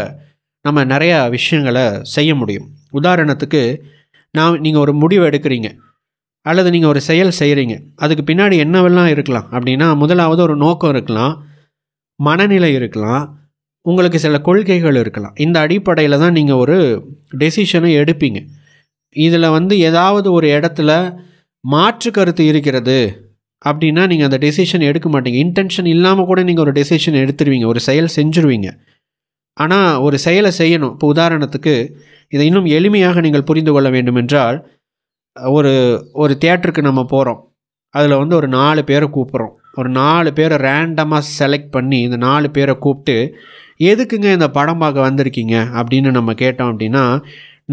நம்ம நிறையா விஷயங்களை செய்ய முடியும். உதாரணத்துக்கு, நீங்கள் ஒரு முடிவு எடுக்கிறீங்க அல்லது நீங்கள் ஒரு செயல் செய்கிறீங்க, அதுக்கு பின்னாடி என்னவெல்லாம் இருக்கலாம் அப்படின்னா, முதலாவது ஒரு நோக்கம் இருக்கலாம், மனநிலை இருக்கலாம், உங்களுக்கு சில கொள்கைகள் இருக்கலாம். இந்த அடிப்படையில் தான் நீங்கள் ஒரு டெசிஷனை எடுப்பீங்க. இதில் ஏதாவது ஒரு இடத்துல மாற்று கருத்து இருக்கிறது அப்படின்னா நீங்கள் அந்த டெசிஷன் எடுக்க மாட்டீங்க. இன்டென்ஷன் இல்லாமல் கூட நீங்கள் ஒரு டெசிஷன் எடுத்துருவீங்க, ஒரு செயல் செஞ்சுருவீங்க. ஆனால் ஒரு செயலை செய்யணும். இப்போ உதாரணத்துக்கு, இதை இன்னும் எளிமையாக நீங்கள் புரிந்து கொள்ள வேண்டும் என்றால், ஒரு தியேட்டருக்கு நம்ம போகிறோம், அதில் ஒரு 4 பேரை கூப்பிட்றோம். ஒரு 4 பேரை ரேண்டமாக செலக்ட் பண்ணி இந்த 4 பேரை கூப்பிட்டு, எதுக்குங்க இந்த படம் பார்க்க வந்திருக்கீங்க அப்படின்னு நம்ம கேட்டோம் அப்படின்னா,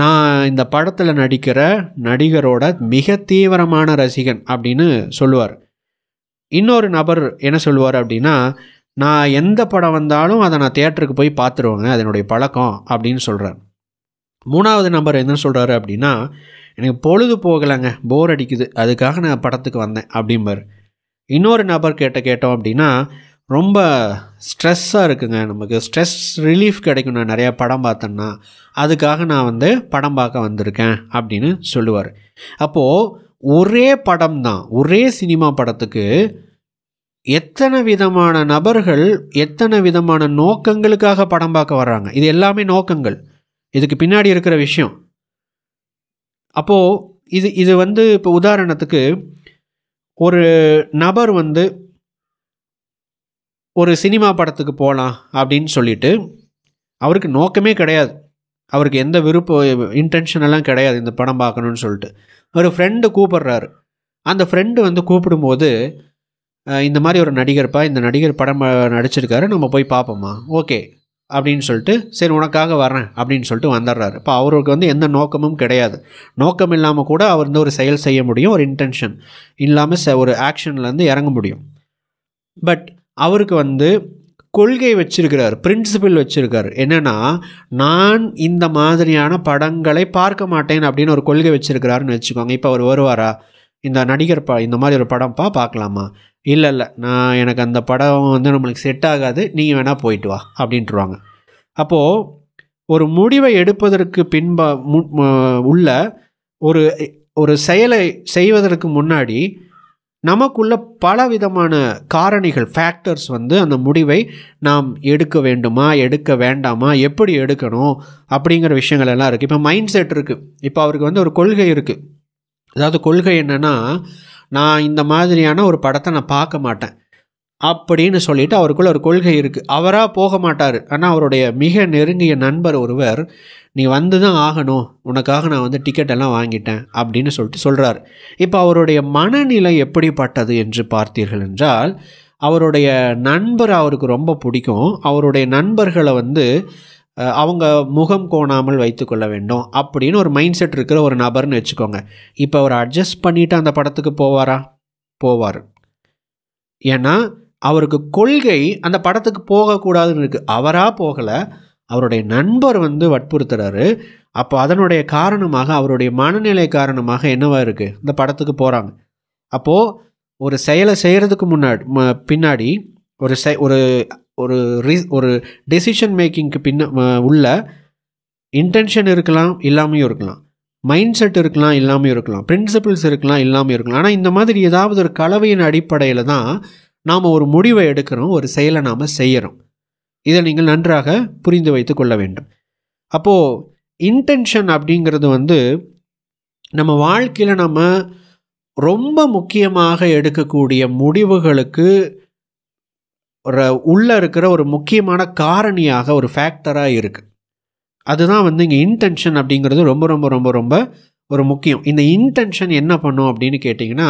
நான் இந்த படத்தில் நடிக்கிற நடிகரோட மிக தீவிரமான ரசிகன் அப்படின்னு சொல்லுவார். இன்னொரு நபர் என்ன சொல்லுவார் அப்படின்னா, நான் எந்த படம் வந்தாலும் அதை நான் தியேட்டருக்கு போய் பார்த்துருவேங்க, அதனுடைய பழக்கம் அப்படின்னு சொல்கிறார். 3வது நபர் என்ன சொல்கிறாரு அப்படின்னா, எனக்கு பொழுது போகலைங்க, போர் அடிக்குது, அதுக்காக நான் படத்துக்கு வந்தேன் அப்படிம்பார். இன்னொரு நபர் கேட்டோம் அப்படின்னா, ரொம்ப ஸ்ட்ரெஸ்ஸாக இருக்குங்க, நமக்கு ஸ்ட்ரெஸ் ரிலீஃப் கிடைக்கும் நான் நிறையா படம் பார்த்தேன்னா, அதுக்காக நான் வந்து படம் பார்க்க வந்திருக்கேன் அப்படின்னு சொல்லுவார். அப்போது ஒரே படம் தான், ஒரே சினிமா படத்துக்கு எத்தனை விதமான நபர்கள் எத்தனை விதமான நோக்கங்களுக்காக படம் பார்க்க வர்றாங்க. இது எல்லாமே நோக்கங்கள், இதுக்கு பின்னாடி இருக்கிற விஷயம். அப்போது இது வந்து இப்போ உதாரணத்துக்கு ஒரு நபர் வந்து ஒரு சினிமா படத்துக்கு போகலாம் அப்படின்னு சொல்லிட்டு அவருக்கு நோக்கமே கிடையாது, அவருக்கு எந்த இன்டென்ஷன் எல்லாம் கிடையாது இந்த படம் பார்க்கணுன்னு சொல்லிட்டு. ஒரு ஃப்ரெண்டு கூப்பிட்றாரு. அந்த ஃப்ரெண்டு வந்து கூப்பிடும்போது, இந்த மாதிரி ஒரு நடிகர்ப்பா, இந்த நடிகர் படம் நடிச்சிருக்காரு, நம்ம போய் பார்ப்போமா, ஓகே அப்படின்னு சொல்லிட்டு, சரி உனக்காக வரேன் அப்படின்னு சொல்லிட்டு வந்துடுறாரு. இப்போ அவருக்கு வந்து எந்த நோக்கமும் கிடையாது. நோக்கம் இல்லாமல் கூட அவர் வந்து ஒரு செயல் செய்ய முடியும், ஒரு இன்டென்ஷன் இல்லாமல் ஒரு ஆக்ஷன்லேருந்து இறங்க முடியும். பட் அவருக்கு வந்து கொள்கை வச்சிருக்கிறார், பிரின்சிபிள் வச்சிருக்கார். என்னென்னா, நான் இந்த மாதிரியான படங்களை பார்க்க மாட்டேன் அப்படின்னு ஒரு கொள்கை வச்சிருக்கிறாருன்னு வச்சுக்கோங்க. இப்போ அவர் வருவாரா, இந்த நடிகர் இந்த மாதிரி ஒரு படம்ப்பா பார்க்கலாமா, இல்லை நான் எனக்கு அந்த படம் வந்து நம்மளுக்கு செட் ஆகாது, நீங்கள் வேணால் போயிட்டு வா அப்படின்ட்டுருவாங்க. அப்போது ஒரு முடிவை எடுப்பதற்கு உள்ள ஒரு செயலை செய்வதற்கு முன்னாடி நமக்குள்ள பல விதமான காரணிகள், ஃபேக்டர்ஸ் வந்து அந்த முடிவை நாம் எடுக்க வேண்டுமா, எடுக்க வேண்டாமா, எப்படி எடுக்கணும் அப்படிங்கிற விஷயங்கள் எல்லாம் இருக்குது. இப்போ மைண்ட் செட் இருக்குது. இப்போ அவருக்கு வந்து ஒரு கொள்கை இருக்குது. அதாவது கொள்கை என்னென்னா, நான் இந்த மாதிரியான ஒரு படத்தை நான் பார்க்க மாட்டேன் அப்படின்னு சொல்லிட்டு அவருக்குள்ள ஒரு கொள்கை இருக்குது. அவராக போக மாட்டார். ஆனால் அவருடைய மிக நெருங்கிய நண்பர் ஒருவர், நீ வந்து தான் ஆகணும், உனக்காக நான் வந்து டிக்கெட் எல்லாம் வாங்கிட்டேன் அப்படின்னு சொல்லிட்டு சொல்கிறார். இப்போ அவருடைய மனநிலை எப்படிப்பட்டது என்று பார்த்தீர்கள் என்றால், அவருடைய நண்பர் அவருக்கு ரொம்ப பிடிக்கும். அவருடைய நண்பர்களை வந்து அவங்க முகம் கோணாமல் வைத்துக்கொள்ள வேண்டும் அப்படின்னு ஒரு மைண்ட் செட் இருக்கிற ஒரு நபர்னு வச்சுக்கோங்க. இப்போ அவர் அட்ஜஸ்ட் பண்ணிவிட்டு அந்த படத்துக்கு போவாரா? போவார். ஏன்னா அவருக்கு கொள்கை அந்த படத்துக்கு போகக்கூடாதுன்னு இருக்குது. அவராக போகலை, அவருடைய நண்பர் வந்து வற்புறுத்துறாரு. அப்போ அதனுடைய காரணமாக, அவருடைய மனநிலை காரணமாக என்னவா இருக்குது, இந்த படத்துக்கு போகிறாங்க. அப்போது ஒரு செயலை செய்கிறதுக்கு பின்னாடி ஒரு டெசிஷன் மேக்கிங்க்கு உள்ள இன்டென்ஷன் இருக்கலாம், இல்லாமையும் இருக்கலாம். மைண்ட் செட் இருக்கலாம், இல்லாமல் இருக்கலாம். பிரின்சிபிள்ஸ் இருக்கலாம், இல்லாமல் இருக்கலாம். ஆனால் இந்த மாதிரி ஏதாவது ஒரு கலவையின் அடிப்படையில் தான் நாம் ஒரு முடிவை எடுக்கிறோம், ஒரு செயலை நாம் செய்கிறோம். இதை நீங்கள் நன்றாக புரிந்து வைத்து கொள்ள வேண்டும். அப்போது இன்டென்ஷன் அப்படிங்கிறது வந்து நம்ம வாழ்க்கையில் நம்ம ரொம்ப முக்கியமாக எடுக்கக்கூடிய முடிவுகளுக்கு உள்ளே இருக்கிற ஒரு முக்கியமான காரணியாக, ஒரு ஃபேக்டராக இருக்குது. அதுதான் வந்து இங்கே இன்டென்ஷன் அப்படிங்கிறது ரொம்ப ரொம்ப ரொம்ப ரொம்ப ஒரு முக்கியம். இந்த இன்டென்ஷன் என்ன பண்ணும் அப்படின்னு கேட்டிங்கன்னா,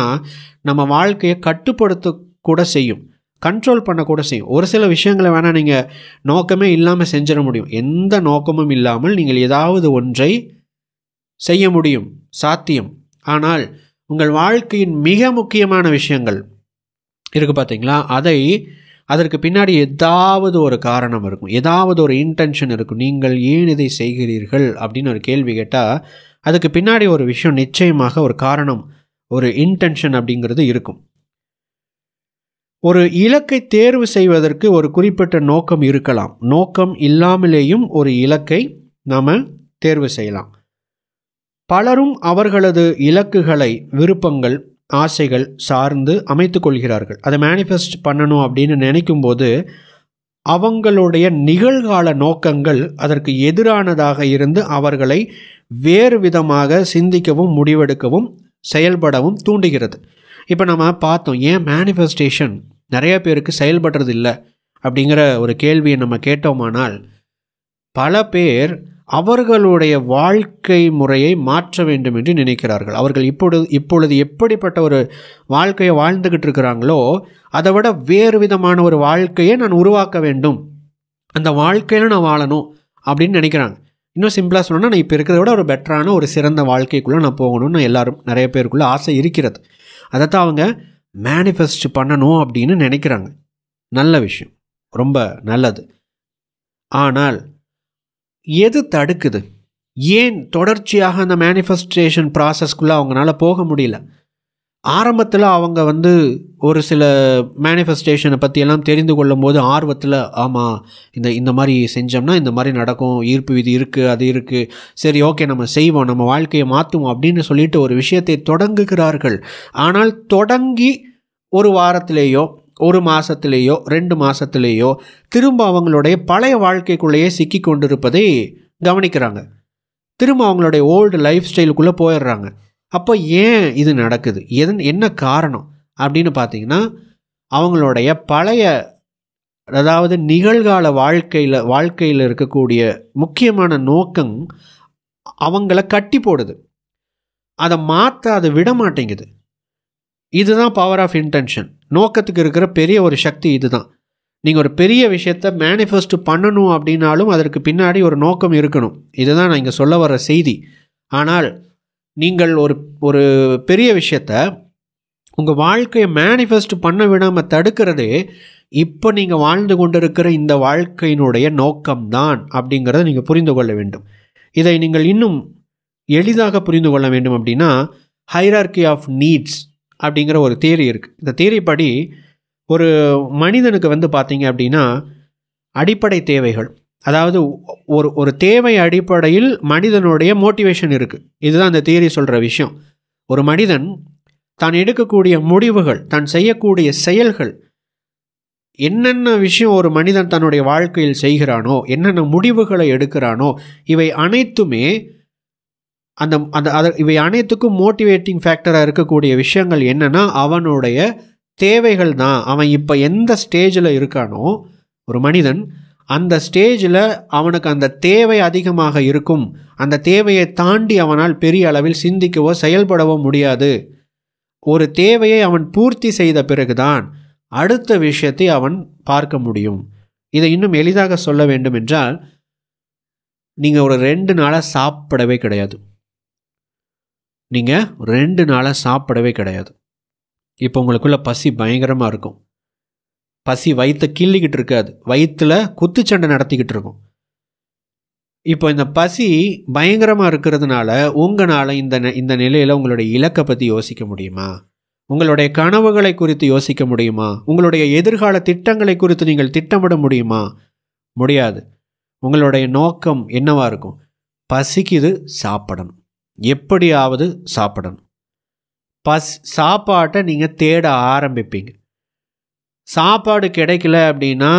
நம்ம வாழ்க்கையை கட்டுப்படுத்த கூட செய்யும், கண்ட்ரோல் பண்ணக்கூட செய்யும். ஒரு சில விஷயங்களை வேணால் நீங்கள் நோக்கமே இல்லாமல் செஞ்சிட முடியும். எந்த நோக்கமும் இல்லாமல் நீங்கள் ஏதாவது ஒன்றை செய்ய முடியும், சாத்தியம். ஆனால் உங்கள் வாழ்க்கையின் மிக முக்கியமான விஷயங்கள் இருக்குது பார்த்தீங்களா, அதற்கு பின்னாடி ஏதாவது ஒரு காரணம் இருக்கும், ஏதாவது ஒரு இன்டென்ஷன் இருக்கும். நீங்கள் ஏன் இதை செய்கிறீர்கள் அப்படின்னு ஒரு கேள்வி கேட்டால் அதுக்கு பின்னாடி ஒரு விஷயம், நிச்சயமாக ஒரு காரணம், ஒரு இன்டென்ஷன் அப்படிங்கிறது இருக்கும். ஒரு இலக்கை தேர்வு செய்வதற்கு ஒரு குறிப்பிட்ட நோக்கம் இருக்கலாம். நோக்கம் இல்லாமலேயும் ஒரு இலக்கை நாம் தேர்வு செய்யலாம். பலரும் அவர்களது இலக்குகளை, விருப்பங்கள், ஆசைகள் சார்ந்து அமைத்து கொள்கிறார்கள். அதை மேனிஃபெஸ்ட் பண்ணணும் அப்படின்னு நினைக்கும்போது அவங்களுடைய நிகழ்கால நோக்கங்கள் அதற்கு எதிரானதாக இருந்து அவர்களை வேறு விதமாக சிந்திக்கவும், முடிவெடுக்கவும், செயல்படவும் தூண்டுகிறது. இப்போ நம்ம பார்த்தோம், ஏன் மேனிஃபெஸ்டேஷன் நிறைய பேருக்கு செயல்படுறது இல்லை அப்படிங்கிற ஒரு கேள்வியை நம்ம கேட்டோமானால், பல பேர் அவர்களுடைய வாழ்க்கை முறையை மாற்ற வேண்டும் என்று நினைக்கிறார்கள். அவர்கள் இப்பொழுது எப்படிப்பட்ட ஒரு வாழ்க்கையை வாழ்ந்துக்கிட்டு இருக்கிறாங்களோ அதை விட வேறு விதமான ஒரு வாழ்க்கையை நான் உருவாக்க வேண்டும், அந்த வாழ்க்கையில் நான் வாழணும் அப்படின்னு நினைக்கிறாங்க. இன்னும் சிம்பிளாக சொல்லணும்னா, நான் இப்போ இருக்கிறத விட ஒரு பெட்டரான ஒரு சிறந்த வாழ்க்கைக்குள்ளே நான் போகணும்னு எல்லாரும், நிறைய பேருக்குள்ளே ஆசை இருக்கிறது. அதைத்தான் அவங்க மேனிஃபெஸ்ட் பண்ணணும் அப்படின்னு நினைக்கிறாங்க. நல்ல விஷயம். ரொம்ப நல்லது. ஆனால் எது தடுக்குது? ஏன் தொடர்ச்சியாக அந்த மேனிஃபெஸ்டேஷன் ப்ராசஸ்க்குள்ளே அவங்களால போக முடியல? ஆரம்பத்தில் அவங்க ஒரு சில மேனிஃபெஸ்டேஷனை பற்றியெல்லாம் தெரிந்து கொள்ளும் போது ஆர்வத்தில், ஆமாம் இந்த மாதிரி செஞ்சோம்னா இந்த மாதிரி நடக்கும், ஈர்ப்பு விதி இருக்குது, அது இருக்குது, சரி ஓகே நம்ம செய்வோம், நம்ம வாழ்க்கையை மாற்றுவோம் அப்படின்னு சொல்லிட்டு ஒரு விஷயத்தை தொடங்குகிறார்கள். ஆனால் தொடங்கி ஒரு வாரத்திலேயோ ஒரு மாதத்திலேயோ 2 மாதத்திலேயோ திரும்ப அவங்களுடைய பழைய வாழ்க்கைக்குள்ளேயே சிக்கி கொண்டிருப்பதை கவனிக்கிறாங்க. திரும்ப அவங்களுடைய ஓல்டு லைஃப் ஸ்டைலுக்குள்ளே போயிடுறாங்க. அப்போ ஏன் இது நடக்குது? என்ன காரணம் அப்படின்னு பார்த்தீங்கன்னா, அவங்களுடைய பழைய, அதாவது நிகழ்கால வாழ்க்கையில் இருக்கக்கூடிய முக்கியமான நோக்கம் அவங்கள கட்டி போடுது. அதை மாற்ற அதை விட மாட்டேங்குது. இதுதான் பவர் ஆஃப் இன்டென்ஷன். நோக்கத்துக்கு இருக்கிற பெரிய ஒரு சக்தி இதுதான். நீங்கள் ஒரு பெரிய விஷயத்தை மேனிஃபெஸ்ட் பண்ணணும் அப்படின்னாலும் அதற்கு பின்னாடி ஒரு நோக்கம் இருக்கணும். இதுதான் நான் இங்கே சொல்ல வர செய்தி. ஆனால் நீங்கள் ஒரு பெரிய விஷயத்தை உங்கள் வாழ்க்கையை மேனிஃபெஸ்ட் பண்ண விடாமல் தடுக்கிறதே இப்போ நீங்கள் வாழ்ந்து கொண்டிருக்கிற இந்த வாழ்க்கையினுடைய நோக்கம்தான் அப்படிங்கிறத நீங்கள் புரிந்து கொள்ள வேண்டும். இதை நீங்கள் இன்னும் எளிதாக புரிந்து கொள்ள வேண்டும் அப்படின்னா, ஹைரார்கி ஆஃப் நீட்ஸ் அப்படிங்கிற ஒரு தியரி இருக்குது. இந்த தியரி படி ஒரு மனிதனுக்கு பார்த்தீங்க அப்படின்னா அடிப்படை தேவைகள், அதாவது ஒரு தேவை அடிப்படையில் மனிதனுடைய மோட்டிவேஷன் இருக்குது. இதுதான் அந்த தியரி சொல்கிற விஷயம். ஒரு மனிதன் தான் எடுக்கக்கூடிய முடிவுகள், தான் செய்யக்கூடிய செயல்கள், என்னென்ன விஷயம் ஒரு மனிதன் தன்னுடைய வாழ்க்கையில் செய்கிறானோ, என்னென்ன முடிவுகளை எடுக்கிறானோ, இவை அனைத்துமே இவை அனைத்துக்கும் மோட்டிவேட்டிங் ஃபேக்டராக இருக்கக்கூடிய விஷயங்கள் என்னென்னா அவனுடைய தேவைகள் தான். அவன் இப்போ எந்த ஸ்டேஜில் இருக்கானோ ஒரு மனிதன், அந்த ஸ்டேஜில் அவனுக்கு அந்த தேவை அதிகமாக இருக்கும். அந்த தேவையை தாண்டி அவனால் பெரிய அளவில் சிந்திக்கவோ செயல்படவோ முடியாது. ஒரு தேவையை அவன் பூர்த்தி செய்த பிறகுதான் அடுத்த விஷயத்தை அவன் பார்க்க முடியும். இதை இன்னும் எளிதாக சொல்ல வேண்டும் என்றால், நீங்கள் ஒரு 2 நாளாக சாப்பிடவே கிடையாது. நீங்கள் 2 நாளாக சாப்பிடவே கிடையாது. இப்போ உங்களுக்குள்ள பசி பயங்கரமாக இருக்கும். பசி வயிற்றை கிள்ளிக்கிட்டு இருக்காது, வயிற்றில் குத்துச்சண்டை நடத்திக்கிட்டு இருக்கும். இப்போ இந்த பசி பயங்கரமாக இருக்கிறதுனால உங்களால் இந்த நிலையில் உங்களுடைய இலக்கை பற்றி யோசிக்க முடியுமா? உங்களுடைய கனவுகளை குறித்து யோசிக்க முடியுமா? உங்களுடைய எதிர்கால திட்டங்களை குறித்து நீங்கள் திட்டமிட முடியுமா? முடியாது. உங்களுடைய நோக்கம் என்னவாக இருக்கும்? பசிக்குது, சாப்பிடணும், எப்படியாவது சாப்பிடணும். சாப்பாட்டை நீங்கள் தேட ஆரம்பிப்பீங்க. சாப்பாடு கிடைக்கல அப்படின்னா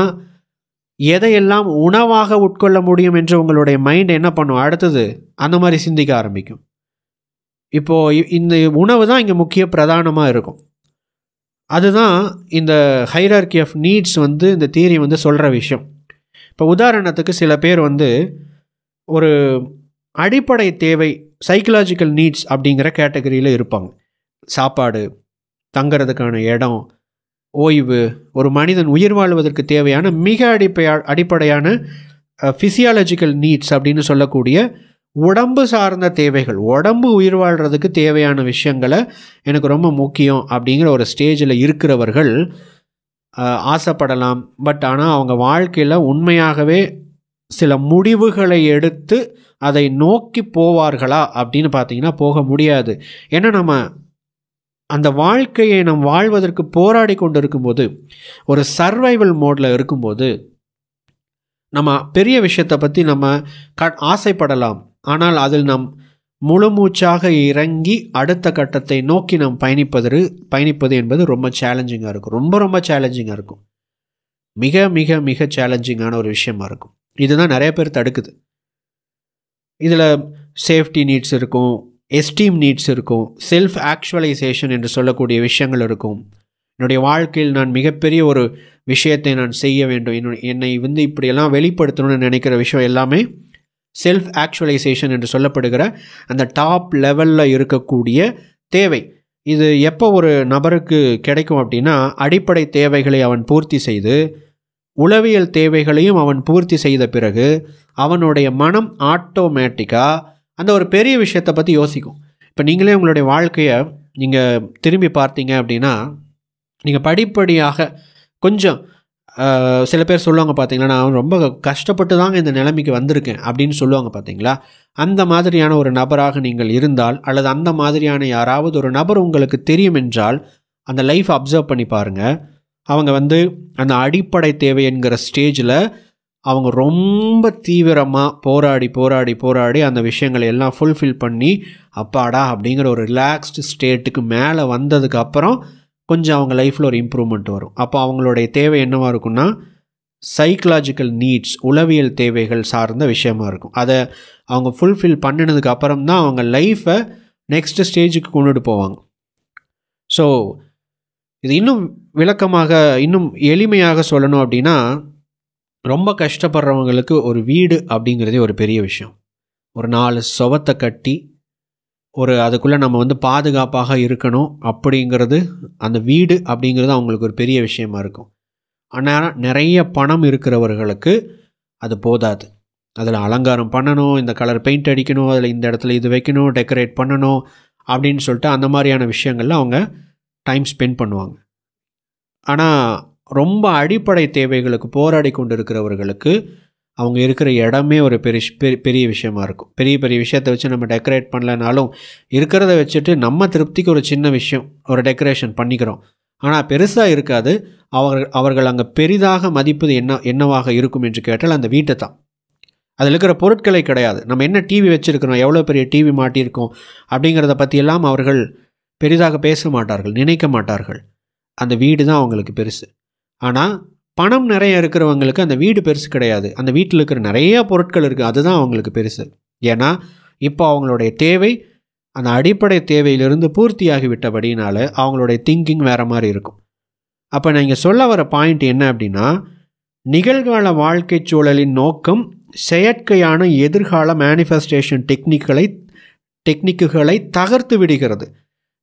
எதையெல்லாம் உணவாக உட்கொள்ள முடியும் என்று உங்களுடைய மைண்ட் என்ன பண்ணும்? அடுத்தது அந்த மாதிரி சிந்திக்க ஆரம்பிக்கும். இப்போது இந்த உணவு தான் இங்கே முக்கிய பிரதானமாக இருக்கும். அதுதான் இந்த ஹைரார்கி ஆஃப் நீட்ஸ் இந்த தியரி சொல்கிற விஷயம். இப்போ உதாரணத்துக்கு சில பேர் ஒரு அடிப்படை தேவை, சைக்கலாஜிக்கல் நீட்ஸ் அப்படிங்கிற கேட்டகரியில் இருப்பாங்க. சாப்பாடு, தங்கிறதுக்கான இடம், ஓய்வு, ஒரு மனிதன் உயிர் வாழ்வதற்கு தேவையான மிக அடிப்படையான ஃபிசியாலஜிக்கல் நீட்ஸ் அப்படின்னு சொல்லக்கூடிய உடம்பு சார்ந்த தேவைகள், உடம்பு உயிர் வாழ்கிறதுக்கு தேவையான விஷயங்களை எனக்கு ரொம்ப முக்கியம் அப்படிங்கிற ஒரு ஸ்டேஜில் இருக்கிறவர்கள் ஆசைப்படலாம். பட் ஆனால் அவங்க வாழ்க்கையில் உண்மையாகவே சில முடிவுகளை எடுத்து அதை நோக்கி போவார்களா அப்படின்னு பார்த்தீங்கன்னா போக முடியாது. ஏன்னா நம்ம அந்த வாழ்க்கையை வாழ்வதற்கு போராடி கொண்டு இருக்கும்போது, ஒரு சர்வைவல் மோடில் இருக்கும்போது, நம்ம பெரிய விஷயத்தை பற்றி நம்ம ஆசைப்படலாம். ஆனால் அதில் நாம் முழு மூச்சாக இறங்கி அடுத்த கட்டத்தை நோக்கி நாம் பயணிப்பது என்பது ரொம்ப சேலஞ்சிங்காக இருக்கும். ரொம்ப சேலஞ்சிங்காக இருக்கும். மிக மிக மிக சேலஞ்சிங்கான ஒரு விஷயமா இருக்கும். இதுதான் நிறைய பேர் தடுக்குது. இதில் சேஃப்டி நீட்ஸ் இருக்கும், எஸ்டீம் நீட்ஸ் இருக்கும், செல்ஃப் ஆக்சுவலைசேஷன் என்று சொல்லக்கூடிய விஷயங்கள் இருக்கும். என்னுடைய வாழ்க்கையில் நான் மிகப்பெரிய ஒரு விஷயத்தை நான் செய்ய வேண்டும், என்னை இப்படியெல்லாம் வெளிப்படுத்தணும்னு நினைக்கிற விஷயம் எல்லாமே செல்ஃப் ஆக்சுவலைசேஷன் என்று சொல்லப்படுகிற அந்த டாப் லெவலில் இருக்கக்கூடிய தேவை. இது எப்போ ஒரு நபருக்கு கிடைக்கும் அப்படின்னா, அடிப்படை தேவைகளை அவன் பூர்த்தி செய்து உளவியல் தேவைகளையும் அவன் பூர்த்தி செய்த பிறகு அவனுடைய மனம் ஆட்டோமேட்டிக்காக அந்த ஒரு பெரிய விஷயத்தை பற்றி யோசிக்கும். இப்போ நீங்களே உங்களுடைய வாழ்க்கையை நீங்கள் திரும்பி பார்த்தீங்க அப்படின்னா, நீங்கள் படிப்படியாக கொஞ்சம் சில பேர் சொல்லுவாங்க பார்த்தீங்களா, நான் ரொம்ப கஷ்டப்பட்டு தாங்க இந்த நிலைமைக்கு வந்திருக்கேன் அப்படின்னு சொல்லுவாங்க பார்த்தீங்களா. அந்த மாதிரியான ஒரு நபராக நீங்கள் இருந்தால், அல்லது அந்த மாதிரியான யாராவது ஒரு நபர் உங்களுக்கு தெரியும் என்றால், அந்த லைஃப் அப்சர்வ் பண்ணி பாருங்கள். அவங்க அந்த அடிப்படை தேவை என்கிற ஸ்டேஜில் அவங்க ரொம்ப தீவிரமாக போராடி போராடி போராடி அந்த விஷயங்களை எல்லாம் ஃபுல்ஃபில் பண்ணி அப்பாடா அப்படிங்கிற ஒரு ரிலாக்ஸ்டு ஸ்டேட்டுக்கு மேலே வந்ததுக்கப்புறம் கொஞ்சம் அவங்க லைஃப்பில் ஒரு இம்ப்ரூவ்மெண்ட் வரும். அப்போ அவங்களுடைய தேவை என்னவாக இருக்குன்னா, சைக்கலாஜிக்கல் நீட்ஸ், உளவியல் தேவைகள் சார்ந்த விஷயமா இருக்கும். அதை அவங்க ஃபுல்ஃபில் பண்ணினதுக்கு அப்புறம் தான் அவங்க லைஃப்பை நெக்ஸ்ட் ஸ்டேஜுக்கு கொண்டுட்டு போவாங்க. ஸோ இது இன்னும் விளக்கமாக, இன்னும் எளிமையாக சொல்லணும் அப்படின்னா, ரொம்ப கஷ்டப்படுறவங்களுக்கு ஒரு வீடு அப்படிங்கிறதே ஒரு பெரிய விஷயம். ஒரு 4 சுவத்தை கட்டி அதுக்குள்ளே நம்ம பாதுகாப்பாக இருக்கணும் அப்படிங்கிறது, அந்த வீடு அப்படிங்கிறது அவங்களுக்கு ஒரு பெரிய விஷயமா இருக்கும். ஆனால் நிறைய பணம் இருக்கிறவர்களுக்கு அது போதாது. அதில் அலங்காரம் பண்ணணும், இந்த கலர் பெயிண்ட் அடிக்கணும், அதில் இந்த இடத்துல இது வைக்கணும், டெக்கரேட் பண்ணணும் அப்படின்னு சொல்லிட்டு அந்த மாதிரியான விஷயங்களில் அவங்க டைம் ஸ்பெண்ட் பண்ணுவாங்க. ஆனால் ரொம்ப அடிப்படை தேவைகளுக்கு போராடி கொண்டு இருக்கிறவர்களுக்கு அவங்க இருக்கிற இடமே ஒரு பெரிய விஷயமா இருக்கும். பெரிய பெரிய விஷயத்தை வச்சு நம்ம டெக்கரேட் பண்ணலனாலும் இருக்கிறத வச்சுட்டு நம்ம திருப்திக்கு ஒரு சின்ன விஷயம், ஒரு டெக்கரேஷன் பண்ணிக்கிறோம். ஆனால் பெருசாக இருக்காது. அவர்கள் அங்கே பெரிதாக மதிப்பது என்னவாக இருக்கும் என்று கேட்டால் அந்த வீட்டை தான். அதில் இருக்கிற பொருட்களை கிடையாது. நம்ம என்ன டிவி வச்சுருக்கிறோம், எவ்வளோ பெரிய டிவி மாட்டியிருக்கோம் அப்படிங்கிறத பற்றியெல்லாம் அவர்கள் பெரிதாக பேச மாட்டார்கள், நினைக்க மாட்டார்கள். அந்த வீடு தான் அவங்களுக்கு பெருசு. ஆனால் பணம் நிறைய இருக்கிறவங்களுக்கு அந்த வீடு பெருசு கிடையாது. அந்த வீட்டில் இருக்கிற நிறைய பொருட்கள் இருக்குது, அதுதான் அவங்களுக்கு பெருசு. ஏன்னா இப்போ அவங்களுடைய தேவை அந்த அடிப்படை தேவையிலிருந்து பூர்த்தியாகி விட்டபடினால அவங்களுடைய திங்கிங் வேறு மாதிரி இருக்கும். அப்போ நீங்கள் சொல்ல வர பாயிண்ட் என்ன அப்படின்னா, நிகழ்கால வாழ்க்கை சூழலின் நோக்கம் செயற்கையான எதிர்கால மேனிஃபெஸ்டேஷன் டெக்னிக்குகளை தகர்த்து விடுகிறது.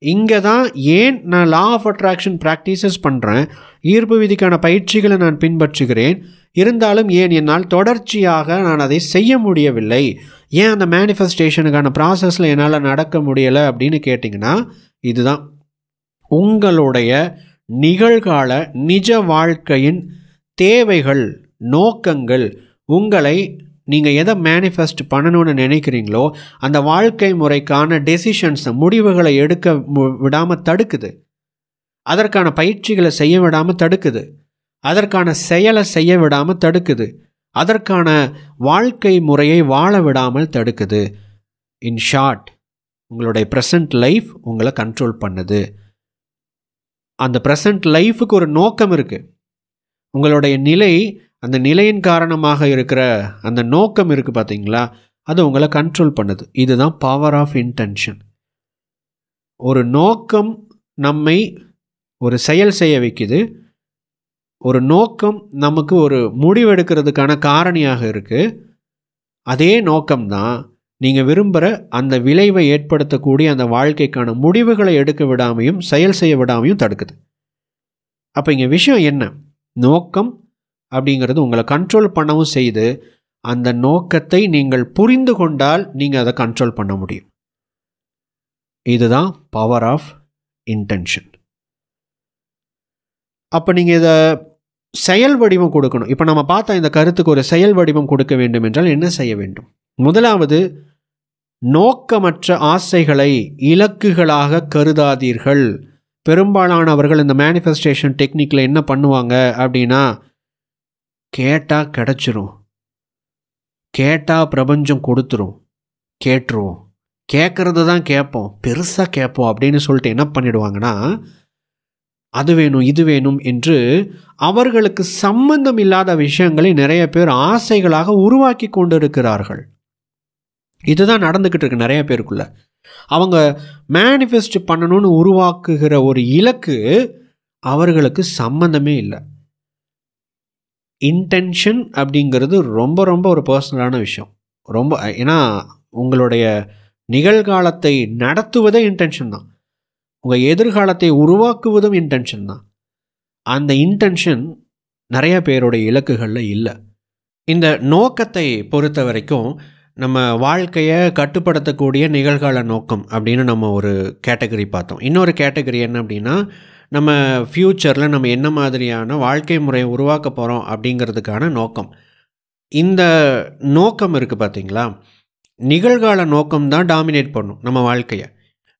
இங்கே தான் ஏன் நான் லா ஆஃப் அட்ராக்ஷன் ப்ராக்டிசஸ் பண்ணுறேன், ஈர்ப்பு விதிக்கான பயிற்சிகளை நான் பின்பற்றுகிறேன், இருந்தாலும் ஏன் என்னால் தொடர்ச்சியாக நான் அதை செய்ய முடியவில்லை, ஏன் அந்த மேனிஃபெஸ்டேஷனுக்கான ப்ராசஸில் என்னால் நடக்க முடியலை அப்படின்னு கேட்டிங்கன்னா, இதுதான் உங்களுடைய நிகழ்கால நிஜ வாழ்க்கையின் தேவைகள், நோக்கங்கள், உங்களை நீங்கள் எதை மேனிஃபெஸ்ட் பண்ணணும்னு நினைக்கிறீங்களோ அந்த வாழ்க்கை முறைக்கான டெசிஷன்ஸை, முடிவுகளை எடுக்க விடாமல் தடுக்குது. அதற்கான பயிற்சிகளை செய்ய விடாமல் தடுக்குது. அதற்கான செயலை செய்ய விடாமல் தடுக்குது. அதற்கான வாழ்க்கை முறையை வாழ விடாமல் தடுக்குது. இன் ஷார்ட், உங்களுடைய ப்ரெசன்ட் லைஃப் உங்களை கண்ட்ரோல் பண்ணுது. அந்த ப்ரெசன்ட் லைஃபுக்கு ஒரு நோக்கம் இருக்குது. உங்களுடைய நிலை, அந்த நிலையின் காரணமாக இருக்கிற அந்த நோக்கம் இருக்குது பார்த்தீங்களா, அது உங்களை கண்ட்ரோல் பண்ணுது. இதுதான் பவர் ஆஃப் இன்டென்ஷன். ஒரு நோக்கம் நம்மை ஒரு செயல் செய்ய வைக்குது. ஒரு நோக்கம் நமக்கு ஒரு முடிவெடுக்கிறதுக்கான காரணியாக இருக்குது. அதே நோக்கம்தான் நீங்கள் விரும்புகிற அந்த விளைவை ஏற்படுத்தக்கூடிய அந்த வாழ்க்கைக்கான முடிவுகளை எடுக்க விடாமையும் செயல் செய்ய விடாமையும் தடுக்குது. அப்போ இங்கே விஷயம் என்ன, நோக்கம் அப்படிங்கிறது உங்களை கண்ட்ரோல் பண்ணவும் செய்து, அந்த நோக்கத்தை நீங்கள் புரிந்து கொண்டால் நீங்கள் அதை கண்ட்ரோல் பண்ண முடியும். இதுதான் பவர் ஆஃப் இன்டென்ஷன். அப்போ நீங்கள் இதை செயல் வடிவம் கொடுக்கணும். இப்போ நம்ம பார்த்தா இந்த கருத்துக்கு ஒரு செயல் வடிவம் கொடுக்க வேண்டும் என்றால் என்ன செய்ய வேண்டும்? முதலாவது, நோக்கமற்ற ஆசைகளை இலக்குகளாக கருதாதீர்கள். பெரும்பாலானவர்கள் இந்த மேனிஃபெஸ்டேஷன் டெக்னிக்கில் என்ன பண்ணுவாங்க அப்படின்னா, கேட்டால் கிடச்சிரும், கேட்டால் பிரபஞ்சம் கொடுத்துரும், கேட்டுருவோம், கேட்குறது தான் கேட்போம், பெருசாக கேட்போம் அப்படின்னு சொல்லிட்டு என்ன பண்ணிடுவாங்கன்னா, அது வேணும் இது வேணும் என்று அவர்களுக்கு சம்பந்தம் இல்லாத விஷயங்களை நிறைய பேர் ஆசைகளாக உருவாக்கி கொண்டு இருக்கிறார்கள். இதுதான் நடந்துக்கிட்டு இருக்கு நிறைய பேருக்குள்ள. அவங்க மேனிஃபெஸ்ட் பண்ணணும்னு உருவாக்குகிற ஒரு இலக்கு அவர்களுக்கு சம்பந்தமே இல்லை. இன்டென்ஷன் அப்படிங்கிறது ரொம்ப ரொம்ப ஒரு பர்சனலான விஷயம். ரொம்ப, ஏன்னா உங்களுடைய நிகழ்காலத்தை நடத்துவதே இன்டென்ஷன் தான். உங்கள் எதிர்காலத்தை உருவாக்குவதும் இன்டென்ஷன் தான். அந்த இன்டென்ஷன் நிறைய பேருடைய இலக்குகளில் இல்லை. இந்த நோக்கத்தை பொறுத்த வரைக்கும் நம்ம வாழ்க்கையை கட்டுப்படுத்தக்கூடிய நிகழ்கால நோக்கம் அப்படின்னு நம்ம ஒரு கேட்டகரி பார்த்தோம். இன்னொரு கேட்டகரி என்ன அப்படின்னா, நம்ம ஃப்யூச்சரில் நம்ம என்ன மாதிரியான வாழ்க்கை முறையை உருவாக்க போகிறோம் அப்படிங்கிறதுக்கான நோக்கம். இந்த நோக்கம் இருக்குது பார்த்தீங்களா, நிகழ்கால நோக்கம் தான் டாமினேட் பண்ணும் நம்ம வாழ்க்கையை.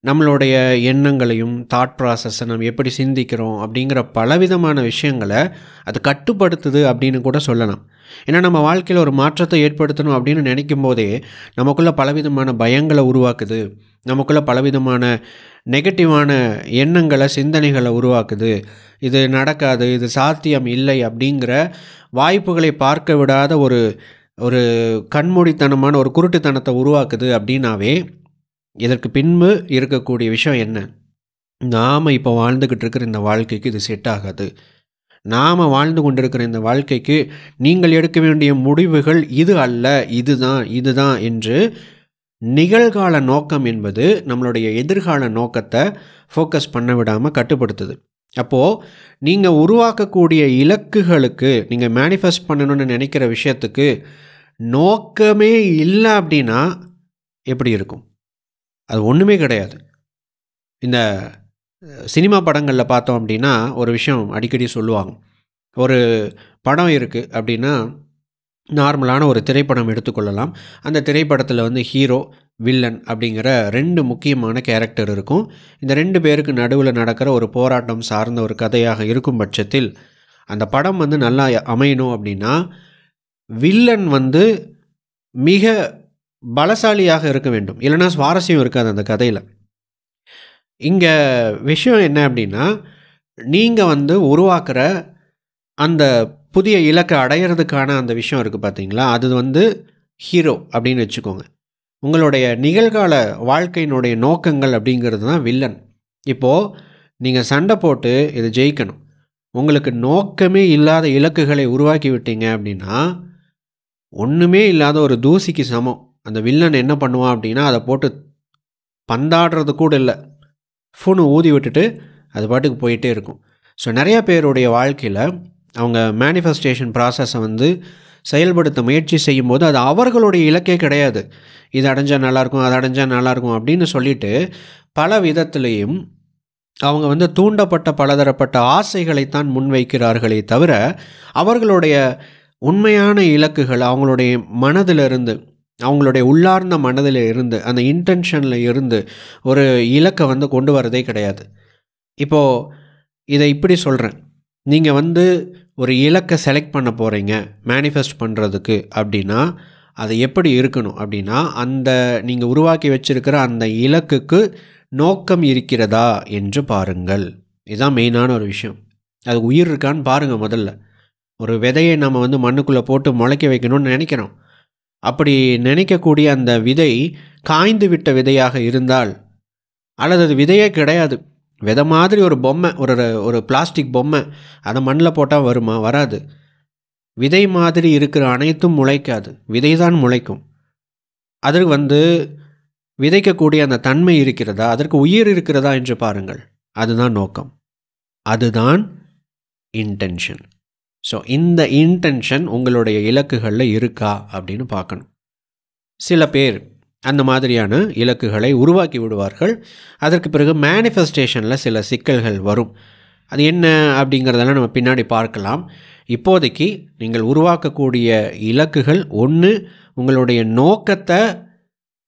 நம்மளுடைய எண்ணங்களையும் தாட் ப்ராசஸை நம்ம எப்படி சிந்திக்கிறோம் அப்படிங்கிற பலவிதமான விஷயங்களை அது கட்டுப்படுத்துது அப்படின்னு கூட சொல்லலாம். ஏன்னா நம்ம வாழ்க்கையில் ஒரு மாற்றத்தை ஏற்படுத்தணும் அப்படின்னு நினைக்கும் போதே நமக்குள்ளே பலவிதமான பயங்களை உருவாக்குது, நமக்குள்ளே பலவிதமான நெகட்டிவான எண்ணங்களை சிந்தனைகளை உருவாக்குது. இது நடக்காது, இது சாத்தியம் இல்லை அப்படிங்கிற வாய்ப்புகளை பார்க்க விடாத ஒரு ஒரு கண்மூடித்தனமான ஒரு குருட்டுத்தனத்தை உருவாக்குது. அப்படின்னாவே இதற்கு பின்பு இருக்கக்கூடிய விஷயம் என்ன, நாம் இப்போ வாழ்ந்துக்கிட்டு இருக்கிற இந்த வாழ்க்கைக்கு இது செட் ஆகாது, நாம் வாழ்ந்து கொண்டிருக்கிற இந்த வாழ்க்கைக்கு நீங்கள் எடுக்க வேண்டிய முடிவுகள் இது அல்ல, இதுதான் என்று நிகழ்கால நோக்கம் என்பது நம்மளுடைய எதிர்கால நோக்கத்தை ஃபோக்கஸ் பண்ண விடாமல் கட்டுப்படுத்துது. அப்போது நீங்கள் உருவாக்கக்கூடிய இலக்குகளுக்கு, நீங்கள் மேனிஃபெஸ்ட் பண்ணணும்னு நினைக்கிற விஷயத்துக்கு நோக்கமே இல்லை அப்படின்னா எப்படி இருக்கும்? அது ஒன்றுமே கிடையாது. இந்த சினிமா படங்களில் பார்த்தோம் அப்படின்னா ஒரு விஷயம் அடிக்கடி சொல்லுவாங்க. ஒரு படம் இருக்குது அப்படின்னா, நார்மலான ஒரு திரைப்படம் எடுத்துக்கொள்ளலாம். அந்த திரைப்படத்தில் வந்து ஹீரோ, வில்லன் அப்படிங்கிற 2 முக்கியமான கேரக்டர் இருக்கும். இந்த 2 பேருக்கு நடுவில் நடக்கிற ஒரு போராட்டம் சார்ந்த ஒரு கதையாக இருக்கும் பட்சத்தில் அந்த படம் வந்து நல்லா அமையணும் அப்படின்னா, வில்லன் வந்து மிக பலசாலியாக இருக்க வேண்டும், இல்லைனா சுவாரஸ்யம் இருக்காது அந்த கதையில். இங்கே விஷயம் என்ன அப்படின்னா, நீங்கள் வந்து உருவாக்குற அந்த புதிய இலக்கை அடையிறதுக்கான அந்த விஷயம் இருக்குது பார்த்தீங்களா, அது வந்து ஹீரோ அப்படின்னு வச்சுக்கோங்க. உங்களுடைய நிகழ்கால வாழ்க்கையினுடைய நோக்கங்கள் அப்படிங்கிறது தான் வில்லன். இப்போது நீங்கள் சண்டை போட்டு இதை ஜெயிக்கணும், உங்களுக்கு நோக்கமே இல்லாத இலக்குகளை உருவாக்கி விட்டீங்க அப்படின்னா ஒன்றுமே இல்லாத ஒரு தூசிக்கு சமம். அந்த வில்லன் என்ன பண்ணுவான் அப்படின்னா, அதை போட்டு பந்தாடுறது கூட இல்லை, ஃபோனு ஊதி விட்டுட்டு அது பாட்டுக்கு போயிட்டே இருக்கும். ஸோ நிறையா பேருடைய வாழ்க்கையில் அவங்க மேனிஃபெஸ்டேஷன் ப்ராசஸை வந்து செயல்படுத்த முயற்சி செய்யும்போது அது அவர்களுடைய இலக்கே கிடையாது. இது அடைஞ்சால் நல்லாயிருக்கும், அது அடைஞ்சால் நல்லாயிருக்கும் அப்படின்னு சொல்லிட்டு பல விதத்துலேயும் அவங்க வந்து தூண்டப்பட்ட பலதரப்பட்ட ஆசைகளைத்தான் முன்வைக்கிறார்களே தவிர அவர்களுடைய உண்மையான இலக்குகள் அவங்களுடைய மனதிலிருந்து, அவங்களுடைய உள்ளார்ந்த மனதில் இருந்து, அந்த இன்டென்ஷனில் இருந்து ஒரு இலக்கை வந்து கொண்டு வரதே கிடையாது. இப்போது இதை இப்படி சொல்கிறேன், நீங்கள் வந்து ஒரு இலக்கை செலக்ட் பண்ண போகிறீங்க மேனிஃபெஸ்ட் பண்ணுறதுக்கு அப்படின்னா அது எப்படி இருக்கணும் அப்படின்னா, அந்த நீங்கள் உருவாக்கி வச்சிருக்கிற அந்த இலக்குக்கு நோக்கம் இருக்கிறதா என்று பாருங்கள். இதுதான் மெயினான ஒரு விஷயம். அது உயிர் இருக்கான்னு பாருங்கள். முதல்ல ஒரு விதையை நம்ம வந்து மண்ணுக்குள்ளே போட்டு முளைக்க வைக்கணும்னு நினைக்கிறோம். அப்படி நினைக்கக்கூடிய அந்த விதை காய்ந்து விட்ட விதையாக இருந்தால், அல்லது அது விதையே கிடையாது, விதை மாதிரி ஒரு பொம்மை, ஒரு பிளாஸ்டிக் பொம்மை, அதை மண்ணில் போட்டால் வருமா? வராது. விதை மாதிரி இருக்கிற அனைத்தும் முளைக்காது, விதை தான் முளைக்கும். அதற்கு வந்து விதைக்கக்கூடிய அந்த தன்மை இருக்கிறதா, அதற்கு உயிர் இருக்கிறதா என்று பாருங்கள். அதுதான் நோக்கம், அதுதான் இன்டென்ஷன். ஸோ இந்த இன்டென்ஷன் உங்களுடைய இலக்குகளில் இருக்கா அப்படின்னு பார்க்கணும். சில பேர் அந்த மாதிரியான இலக்குகளை உருவாக்கி விடுவார்கள். அதற்கு பிறகு மேனிஃபெஸ்டேஷனில் சில சிக்கல்கள் வரும். அது என்ன அப்படிங்கிறதெல்லாம் நம்ம பின்னாடி பார்க்கலாம். இப்போதைக்கு நீங்கள் உருவாக்கக்கூடிய இலக்குகள் ஒன்று உங்களுடைய நோக்கத்தை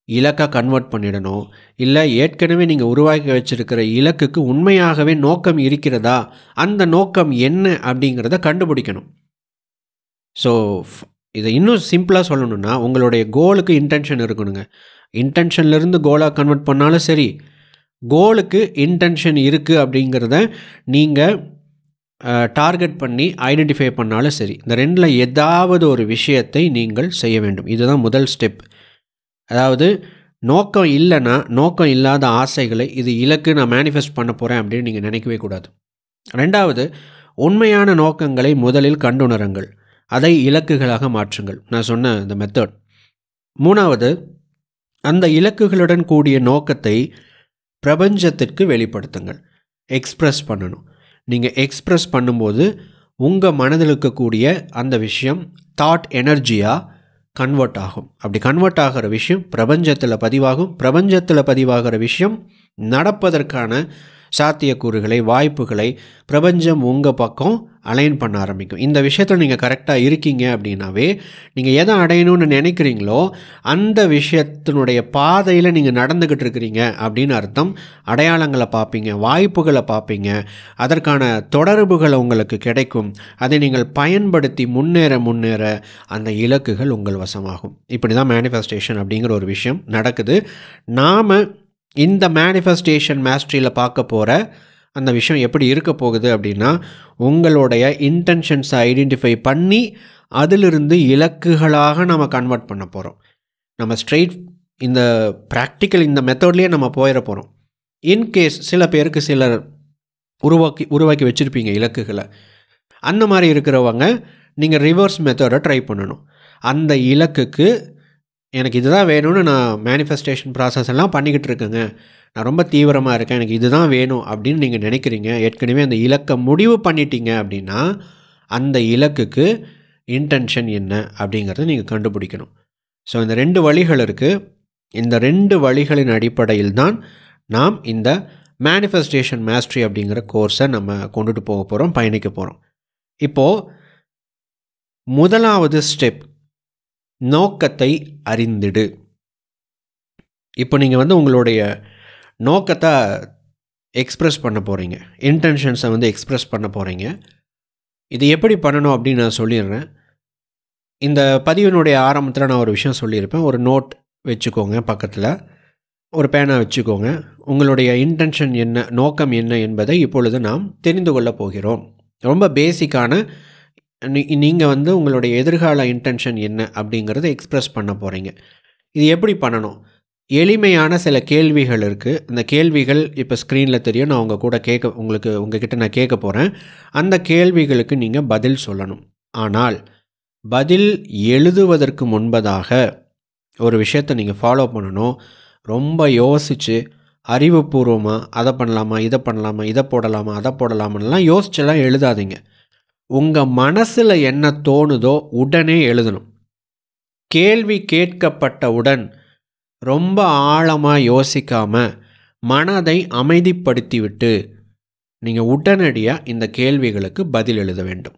இலக்காக கன்வெர்ட் பண்ணிடணும், இல்லை ஏற்கனவே நீங்கள் உருவாக்கி வச்சுருக்கிற இலக்குக்கு உண்மையாகவே நோக்கம் இருக்கிறதா, அந்த நோக்கம் என்ன அப்படிங்கிறத கண்டுபிடிக்கணும். ஸோ இதை இன்னும் சிம்பிளாக சொல்லணும்னா, உங்களுடைய கோலுக்கு இன்டென்ஷன் இருக்கணுங்க. இன்டென்ஷன்லேருந்து கோலாக கன்வெர்ட் பண்ணாலும் சரி, கோலுக்கு இன்டென்ஷன் இருக்குது அப்படிங்கிறத நீங்கள் டார்கெட் பண்ணி ஐடென்டிஃபை பண்ணாலும் சரி, இந்த ரெண்டில் ஏதாவது ஒரு விஷயத்தை நீங்கள் செய்ய வேண்டும். இதுதான் முதல் ஸ்டெப். அதாவது நோக்கம் இல்லைன்னா, நோக்கம் இல்லாத ஆசைகளை இது இலக்கு நான் மேனிஃபெஸ்ட் பண்ண போகிறேன் அப்படின்னு நீங்கள் நினைக்கவே கூடாது. ரெண்டாவது, உண்மையான நோக்கங்களை முதலில் கண்டுணருங்கள், அதை இலக்குகளாக மாற்றுங்கள். நான் சொன்ன இந்த மெத்தட். மூணாவது, அந்த இலக்குகளுடன் கூடிய நோக்கத்தை பிரபஞ்சத்திற்கு வெளிப்படுத்துங்கள், எக்ஸ்ப்ரெஸ் பண்ணணும். நீங்கள் எக்ஸ்ப்ரெஸ் பண்ணும்போது உங்கள் மனதில் இருக்கக்கூடிய அந்த விஷயம் தாட் எனர்ஜியாக கன்வெர்ட் ஆகும். அப்படி கன்வெர்ட் ஆகிற விஷயம் பிரபஞ்சத்தில் பதிவாகும். பிரபஞ்சத்தில் பதிவாகிற விஷயம் நடப்பதற்கான சாத்தியக்கூறுகளை, வாய்ப்புகளை பிரபஞ்சம் உங்கள் பக்கம் அலைன் பண்ண ஆரம்பிக்கும். இந்த விஷயத்தில் நீங்கள் கரெக்டாக இருக்கீங்க அப்படின்னாவே, நீங்கள் எதை அடையணும்னு நினைக்கிறீங்களோ அந்த விஷயத்தினுடைய பாதையில் நீங்கள் நடந்துக்கிட்டு இருக்கிறீங்க அப்படின்னு அர்த்தம். அடையாளங்களை பார்ப்பீங்க, வாய்ப்புகளை பார்ப்பீங்க, அதற்கான தொடர்புகளை உங்களுக்கு கிடைக்கும். அதை நீங்கள் பயன்படுத்தி முன்னேற அந்த இலக்குகள் உங்கள் வசமாகும். இப்படி தான் மேனிஃபெஸ்டேஷன் அப்படிங்கிற ஒரு விஷயம் நடக்குது. நாம் இந்த மேனிஃபெஸ்டேஷன் மாஸ்டரியில் பார்க்க போகிற அந்த விஷயம் எப்படி இருக்க போகுது அப்படின்னா, உங்களுடைய இன்டென்ஷன்ஸை ஐடென்டிஃபை பண்ணி அதிலிருந்து இலக்குகளாக நம்ம கன்வெர்ட் பண்ண போகிறோம். நம்ம ஸ்ட்ரெயிட் இந்த ப்ராக்டிக்கல் இந்த மெத்தட்லேயே நம்ம போயிட போகிறோம். இன்கேஸ் சில பேருக்கு சிலர் உருவாக்கி வச்சுருப்பீங்க இலக்குகளை. அந்த மாதிரி இருக்கிறவங்க நீங்கள் ரிவர்ஸ் மெத்தடை ட்ரை பண்ணணும். அந்த இலக்குக்கு எனக்கு இதுதான் வேணும்னு நான் மேனிஃபெஸ்டேஷன் ப்ராசஸ் எல்லாம் பண்ணிக்கிட்டு இருக்கேங்க, நான் ரொம்ப தீவிரமாக இருக்கேன், எனக்கு இதுதான் வேணும் அப்படின்னு நீங்கள் நினைக்கிறீங்க, ஏற்கனவே அந்த இலக்கை முடிவு பண்ணிட்டீங்க அப்படின்னா அந்த இலக்குக்கு இன்டென்ஷன் என்ன அப்படிங்கிறத நீங்கள் கண்டுபிடிக்கணும். ஸோ இந்த 2 வழிகள் இருக்குது. இந்த 2 வழிகளின் அடிப்படையில் தான் நாம் இந்த மேனிஃபெஸ்டேஷன் மாஸ்டரி அப்படிங்கிற கோர்ஸை நம்ம கொண்டுட்டு போக போகிறோம், பயணிக்க போகிறோம். இப்போது முதலாவது ஸ்டெப், நோக்கத்தை அறிந்திடு. இப்போ நீங்கள் உங்களுடைய நோக்கத்தை எக்ஸ்ப்ரெஸ் பண்ண போகிறீங்க, இன்டென்ஷன்ஸை எக்ஸ்ப்ரெஸ் பண்ண போகிறீங்க. இது எப்படி பண்ணணும் அப்படின்னு நான் சொல்லிடுறேன். இந்த பதிவினுடைய ஆரம்பத்தில் நான் ஒரு விஷயம் சொல்லியிருப்பேன். ஒரு நோட் வச்சுக்கோங்க, பக்கத்தில் ஒரு பேனா வச்சுக்கோங்க. உங்களுடைய இன்டென்ஷன் என்ன, நோக்கம் என்ன என்பதை இப்பொழுது நாம் தெரிந்து கொள்ளப் போகிறோம். ரொம்ப பேசிக்கான நீங்கள் உங்களுடைய எதிர்கால இன்டென்ஷன் என்ன அப்படிங்கிறத எக்ஸ்ப்ரெஸ் பண்ண போகிறீங்க. இது எப்படி பண்ணணும்? எளிமையான சில கேள்விகள் இருக்குது. இந்த கேள்விகள் இப்போ ஸ்க்ரீனில் தெரியும். நான் உங்ககிட்ட நான் கேட்க போகிறேன். அந்த கேள்விகளுக்கு நீங்கள் பதில் சொல்லணும். ஆனால் பதில் எழுதுவதற்கு முன்பதாக ஒரு விஷயத்தை நீங்கள் ஃபாலோ பண்ணணும். ரொம்ப யோசித்து அறிவுபூர்வமாக அதை பண்ணலாமா, இதை பண்ணலாமா, இதை போடலாமா, அதை போடலாமான்லாம் யோசிச்செல்லாம் எழுதாதீங்க. உங்கள் மனசில் என்ன தோணுதோ உடனே எழுதணும். கேள்வி கேட்கப்பட்டவுடன் ரொம்ப ஆழமாக யோசிக்காமல் மனதை அமைதிப்படுத்திவிட்டு நீங்கள் உடனடியாக இந்த கேள்விகளுக்கு பதில் எழுத வேண்டும்.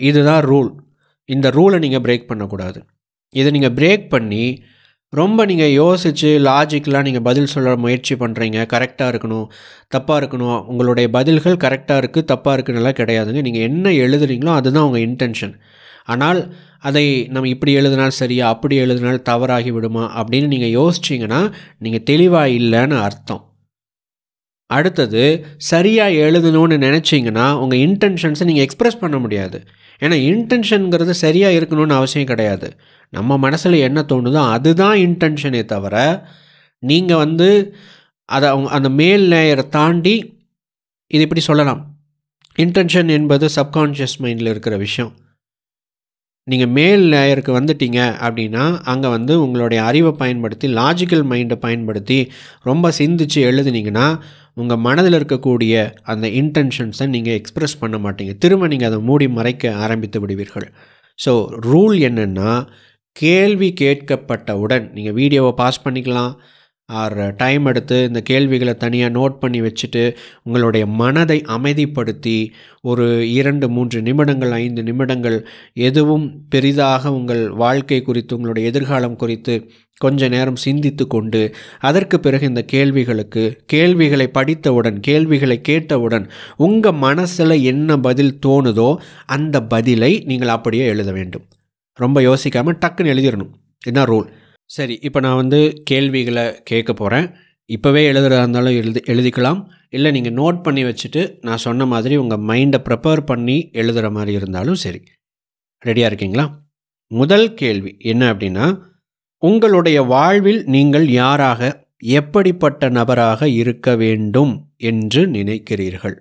இதுதான் ரூல். இந்த ரூலை நீங்கள் பிரேக் பண்ணக்கூடாது. இதை நீங்கள் பிரேக் பண்ணி ரொம்ப நீங்கள் யோசித்து லாஜிக்கலாக நீங்கள் பதில் சொல்ல முயற்சி பண்ணுறீங்க, கரெக்டாக இருக்கணும், தப்பாக இருக்கணும், உங்களுடைய பதில்கள் கரெக்டாக இருக்குது தப்பாக இருக்குன்னெல்லாம் கிடையாதுங்க. நீங்கள் என்ன எழுதுறீங்களோ அதுதான் உங்கள் இன்டென்ஷன். ஆனால் அதை நம்ம இப்படி எழுதினால் சரியா, அப்படி எழுதினால் தவறாகி விடுமா அப்படின்னு நீங்கள் யோசிச்சிங்கன்னா நீங்கள் தெளிவாக இல்லைன்னு அர்த்தம். அடுத்தது, சரியாக எழுதணும்னு நினச்சிங்கன்னா உங்கள் இன்டென்ஷன்ஸை நீங்கள் எக்ஸ்ப்ரெஸ் பண்ண முடியாது. ஏன்னா இன்டென்ஷனுங்கிறது சரியாக இருக்கணும்னு அவசியம் கிடையாது. நம்ம மனசில் என்ன தோணுதோ அதுதான் இன்டென்ஷனே தவிர, நீங்கள் அதை அந்த மேல் லேயரை தாண்டி இது இப்படி சொல்லலாம். இன்டென்ஷன் என்பது சப்கான்ஷியஸ் மைண்டில் இருக்கிற விஷயம். நீங்கள் மேல் லேயருக்கு வந்துட்டீங்க அப்படின்னா அங்கே உங்களுடைய அறிவை பயன்படுத்தி, லாஜிக்கல் மைண்டை பயன்படுத்தி ரொம்ப சிந்திச்சு எழுதுனீங்கன்னா உங்கள் மனதில் இருக்கக்கூடிய அந்த இன்டென்ஷன்ஸை நீங்கள் எக்ஸ்ப்ரெஸ் பண்ண மாட்டீங்க. திரும்ப நீங்கள் அதை மூடி மறைக்க ஆரம்பித்து விடுவீர்கள். ஸோ ரூல் என்னென்னா, கேள்வி கேட்கப்பட்டவுடன் நீங்கள் வீடியோவை பாஸ் பண்ணிக்கலாம், ஆர் டைம் எடுத்து இந்த கேள்விகளை தனியாக நோட் பண்ணி வச்சுட்டு உங்களுடைய மனதை அமைதிப்படுத்தி ஒரு 2-3 நிமிடங்கள் 5 நிமிடங்கள் எதுவும் பெரிதாக உங்கள் வாழ்க்கை குறித்து, உங்களுடைய எதிர்காலம் குறித்து கொஞ்ச நேரம் சிந்தித்து கொண்டு அதற்கு பிறகு இந்த கேள்விகளை படித்தவுடன், கேள்விகளை கேட்டவுடன் உங்கள் மனசில் என்ன பதில் தோணுதோ அந்த பதிலை நீங்கள் அப்படியே எழுத வேண்டும். ரொம்ப யோசிக்காமல் டக்குன்னு எழுதிடணும். இதுதான் ரூல். சரி, இப்போ நான் கேள்விகளை கேட்க போகிறேன். இப்போவே எழுதுறதா இருந்தாலும் எழுதிக்கலாம், இல்லை நீங்கள் நோட் பண்ணி வச்சுட்டு நான் சொன்ன மாதிரி உங்கள் மைண்டை ப்ரிப்பேர் பண்ணி எழுதுகிற மாதிரி இருந்தாலும் சரி. ரெடியாக இருக்கீங்களா? முதல் கேள்வி என்ன அப்படின்னா, உங்களுடைய வாழ்வில் நீங்கள் யாராக, எப்படிப்பட்ட நபராக இருக்க வேண்டும் என்று நினைக்கிறீர்கள்?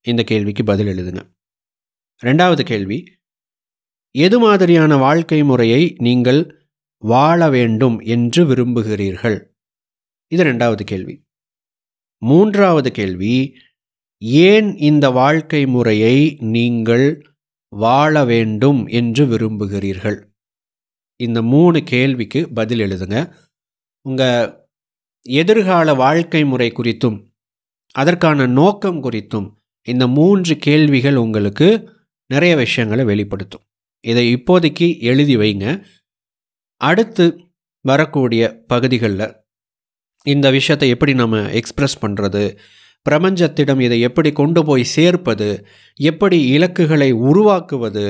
இந்த கேள்விக்கு பதில் எழுதுங்க. 2வது கேள்வி, எது மாதிரியான வாழ்க்கை முறையை நீங்கள் வாழ வேண்டும் என்று விரும்புகிறீர்கள்? இது 2வது கேள்வி. 3வது கேள்வி, ஏன் இந்த வாழ்க்கை முறையை நீங்கள் வாழ வேண்டும் என்று விரும்புகிறீர்கள்? இந்த 3 கேள்விக்கு பதில் எழுதுங்க. உங்கள் எதிர்கால வாழ்க்கை முறை குறித்தும் அதற்கான நோக்கம் குறித்தும் இந்த 3 கேள்விகள் உங்களுக்கு நிறைய விஷயங்களை வெளிப்படுத்தும். இதை இப்போதைக்கு எழுதி வைங்க. அடுத்து வரக்கூடிய பகுதிகளில் இந்த விஷயத்தை எப்படி நம்ம எக்ஸ்பிரஸ் பண்ணுறது, பிரபஞ்சத்திடம் இதை எப்படி கொண்டு போய் சேர்ப்பது, எப்படி இலக்குகளை உருவாக்குவது,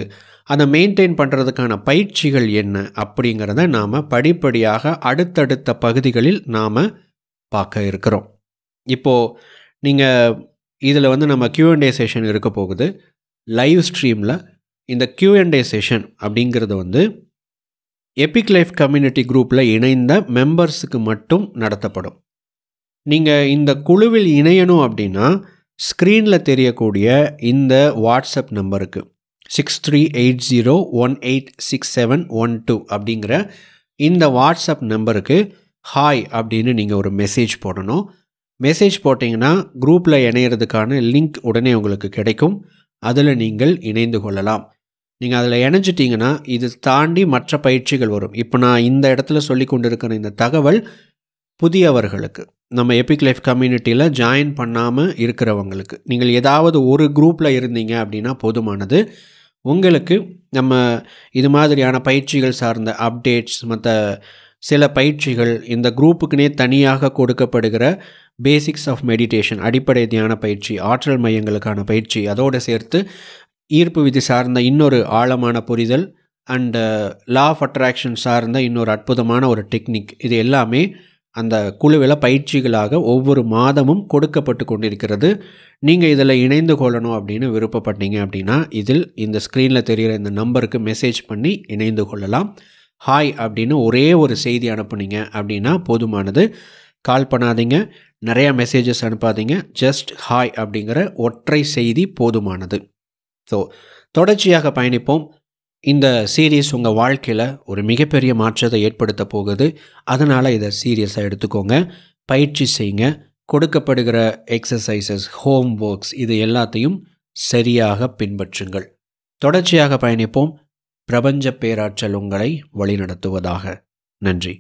அதை மெயின்டைன் பண்ணுறதுக்கான பயிற்சிகள் என்ன அப்படிங்கிறத நாம் படிப்படியாக அடுத்தடுத்த பகுதிகளில் நாம் பார்க்க இருக்கிறோம். இப்போது நீங்கள் இதில் நம்ம Q&A செஷன் இருக்க போகுது. லைவ் ஸ்ட்ரீமில் இந்த Q&A செஷன் அப்படிங்கிறது எபிக் லைஃப் கம்யூனிட்டி குரூப்பில் இணைந்த மெம்பர்ஸுக்கு மட்டும் நடத்தப்படும். நீங்கள் இந்த குழுவில் இணையணும் அப்படின்னா ஸ்க்ரீனில் தெரியக்கூடிய இந்த வாட்ஸ்அப் நம்பருக்கு 6380186712 அப்படிங்கிற இந்த வாட்ஸ்அப் நம்பருக்கு ஹாய் அப்படின்னு நீங்கள் ஒரு மெசேஜ் போடணும். மெசேஜ் போட்டிங்கன்னா குரூப்பில் இணையிறதுக்கான லிங்க் உடனே உங்களுக்கு கிடைக்கும். அதில் நீங்கள் இணைந்து கொள்ளலாம். நீங்கள் அதில் இணைஞ்சிட்டிங்கன்னா இது தாண்டி மற்ற பயிற்சிகள் வரும். இப்போ நான் இந்த இடத்துல சொல்லி கொண்டு இருக்கிற இந்த தகவல் புதியவர்களுக்கு, நம்ம எபிக் லைஃப் கம்யூனிட்டியில் ஜாயின் பண்ணாமல் இருக்கிறவங்களுக்கு, நீங்கள் ஏதாவது ஒரு குரூப்பில் இருந்தீங்க அப்படின்னா போதுமானது. உங்களுக்கு நம்ம இது மாதிரியான பயிற்சிகள் சார்ந்த அப்டேட்ஸ், மற்ற சில பயிற்சிகள், இந்த குரூப்புக்குனே தனியாக கொடுக்கப்படுகிற பேசிக்ஸ் ஆஃப் மெடிடேஷன், அடிப்படை தியான பயிற்சி, ஆற்றல் மையங்களுக்கான பயிற்சி, அதோடு சேர்த்து ஈர்ப்பு விதி சார்ந்த இன்னொரு ஆழமான புரிதல் அண்ட் லா ஆஃப் அட்ராக்ஷன் சார்ந்த இன்னொரு அற்புதமான ஒரு டெக்னிக், இது எல்லாமே அந்த குழுவில் பயிற்சிகளாக ஒவ்வொரு மாதமும் கொடுக்கப்பட்டு கொண்டிருக்கிறது. நீங்கள் இதில் இணைந்து கொள்ளணும் அப்படின்னு விருப்பப்பட்டீங்க அப்படின்னா இதில் இந்த ஸ்க்ரீனில் தெரிகிற இந்த நம்பருக்கு மெசேஜ் பண்ணி இணைந்து கொள்ளலாம். ஹாய் அப்படின்னு ஒரே ஒரு செய்தி அனுப்புனீங்க அப்படின்னா போதுமானது. கால் பண்ணாதீங்க, நிறையா மெசேஜஸ் அனுப்பாதீங்க. ஜஸ்ட் ஹாய் அப்படிங்கிற ஒற்றை செய்தி போதுமானது. ஸோ தொடர்ச்சியாக பயணிப்போம். இந்த சீரீஸ் உங்கள் வாழ்க்கையில் ஒரு மிகப்பெரிய மாற்றத்தை ஏற்படுத்த போகுது. அதனால் இதை சீரியஸாக எடுத்துக்கோங்க, பயிற்சி செய்யுங்க. கொடுக்கப்படுகிற எக்ஸசைசஸ், ஹோம் ஒர்க்ஸ் இது எல்லாத்தையும் சரியாக பின்பற்றுங்கள். தொடர்ச்சியாக பயணிப்போம். பிரபஞ்ச பேராற்றல் உங்களை வழிநடத்துவதாக. நன்றி.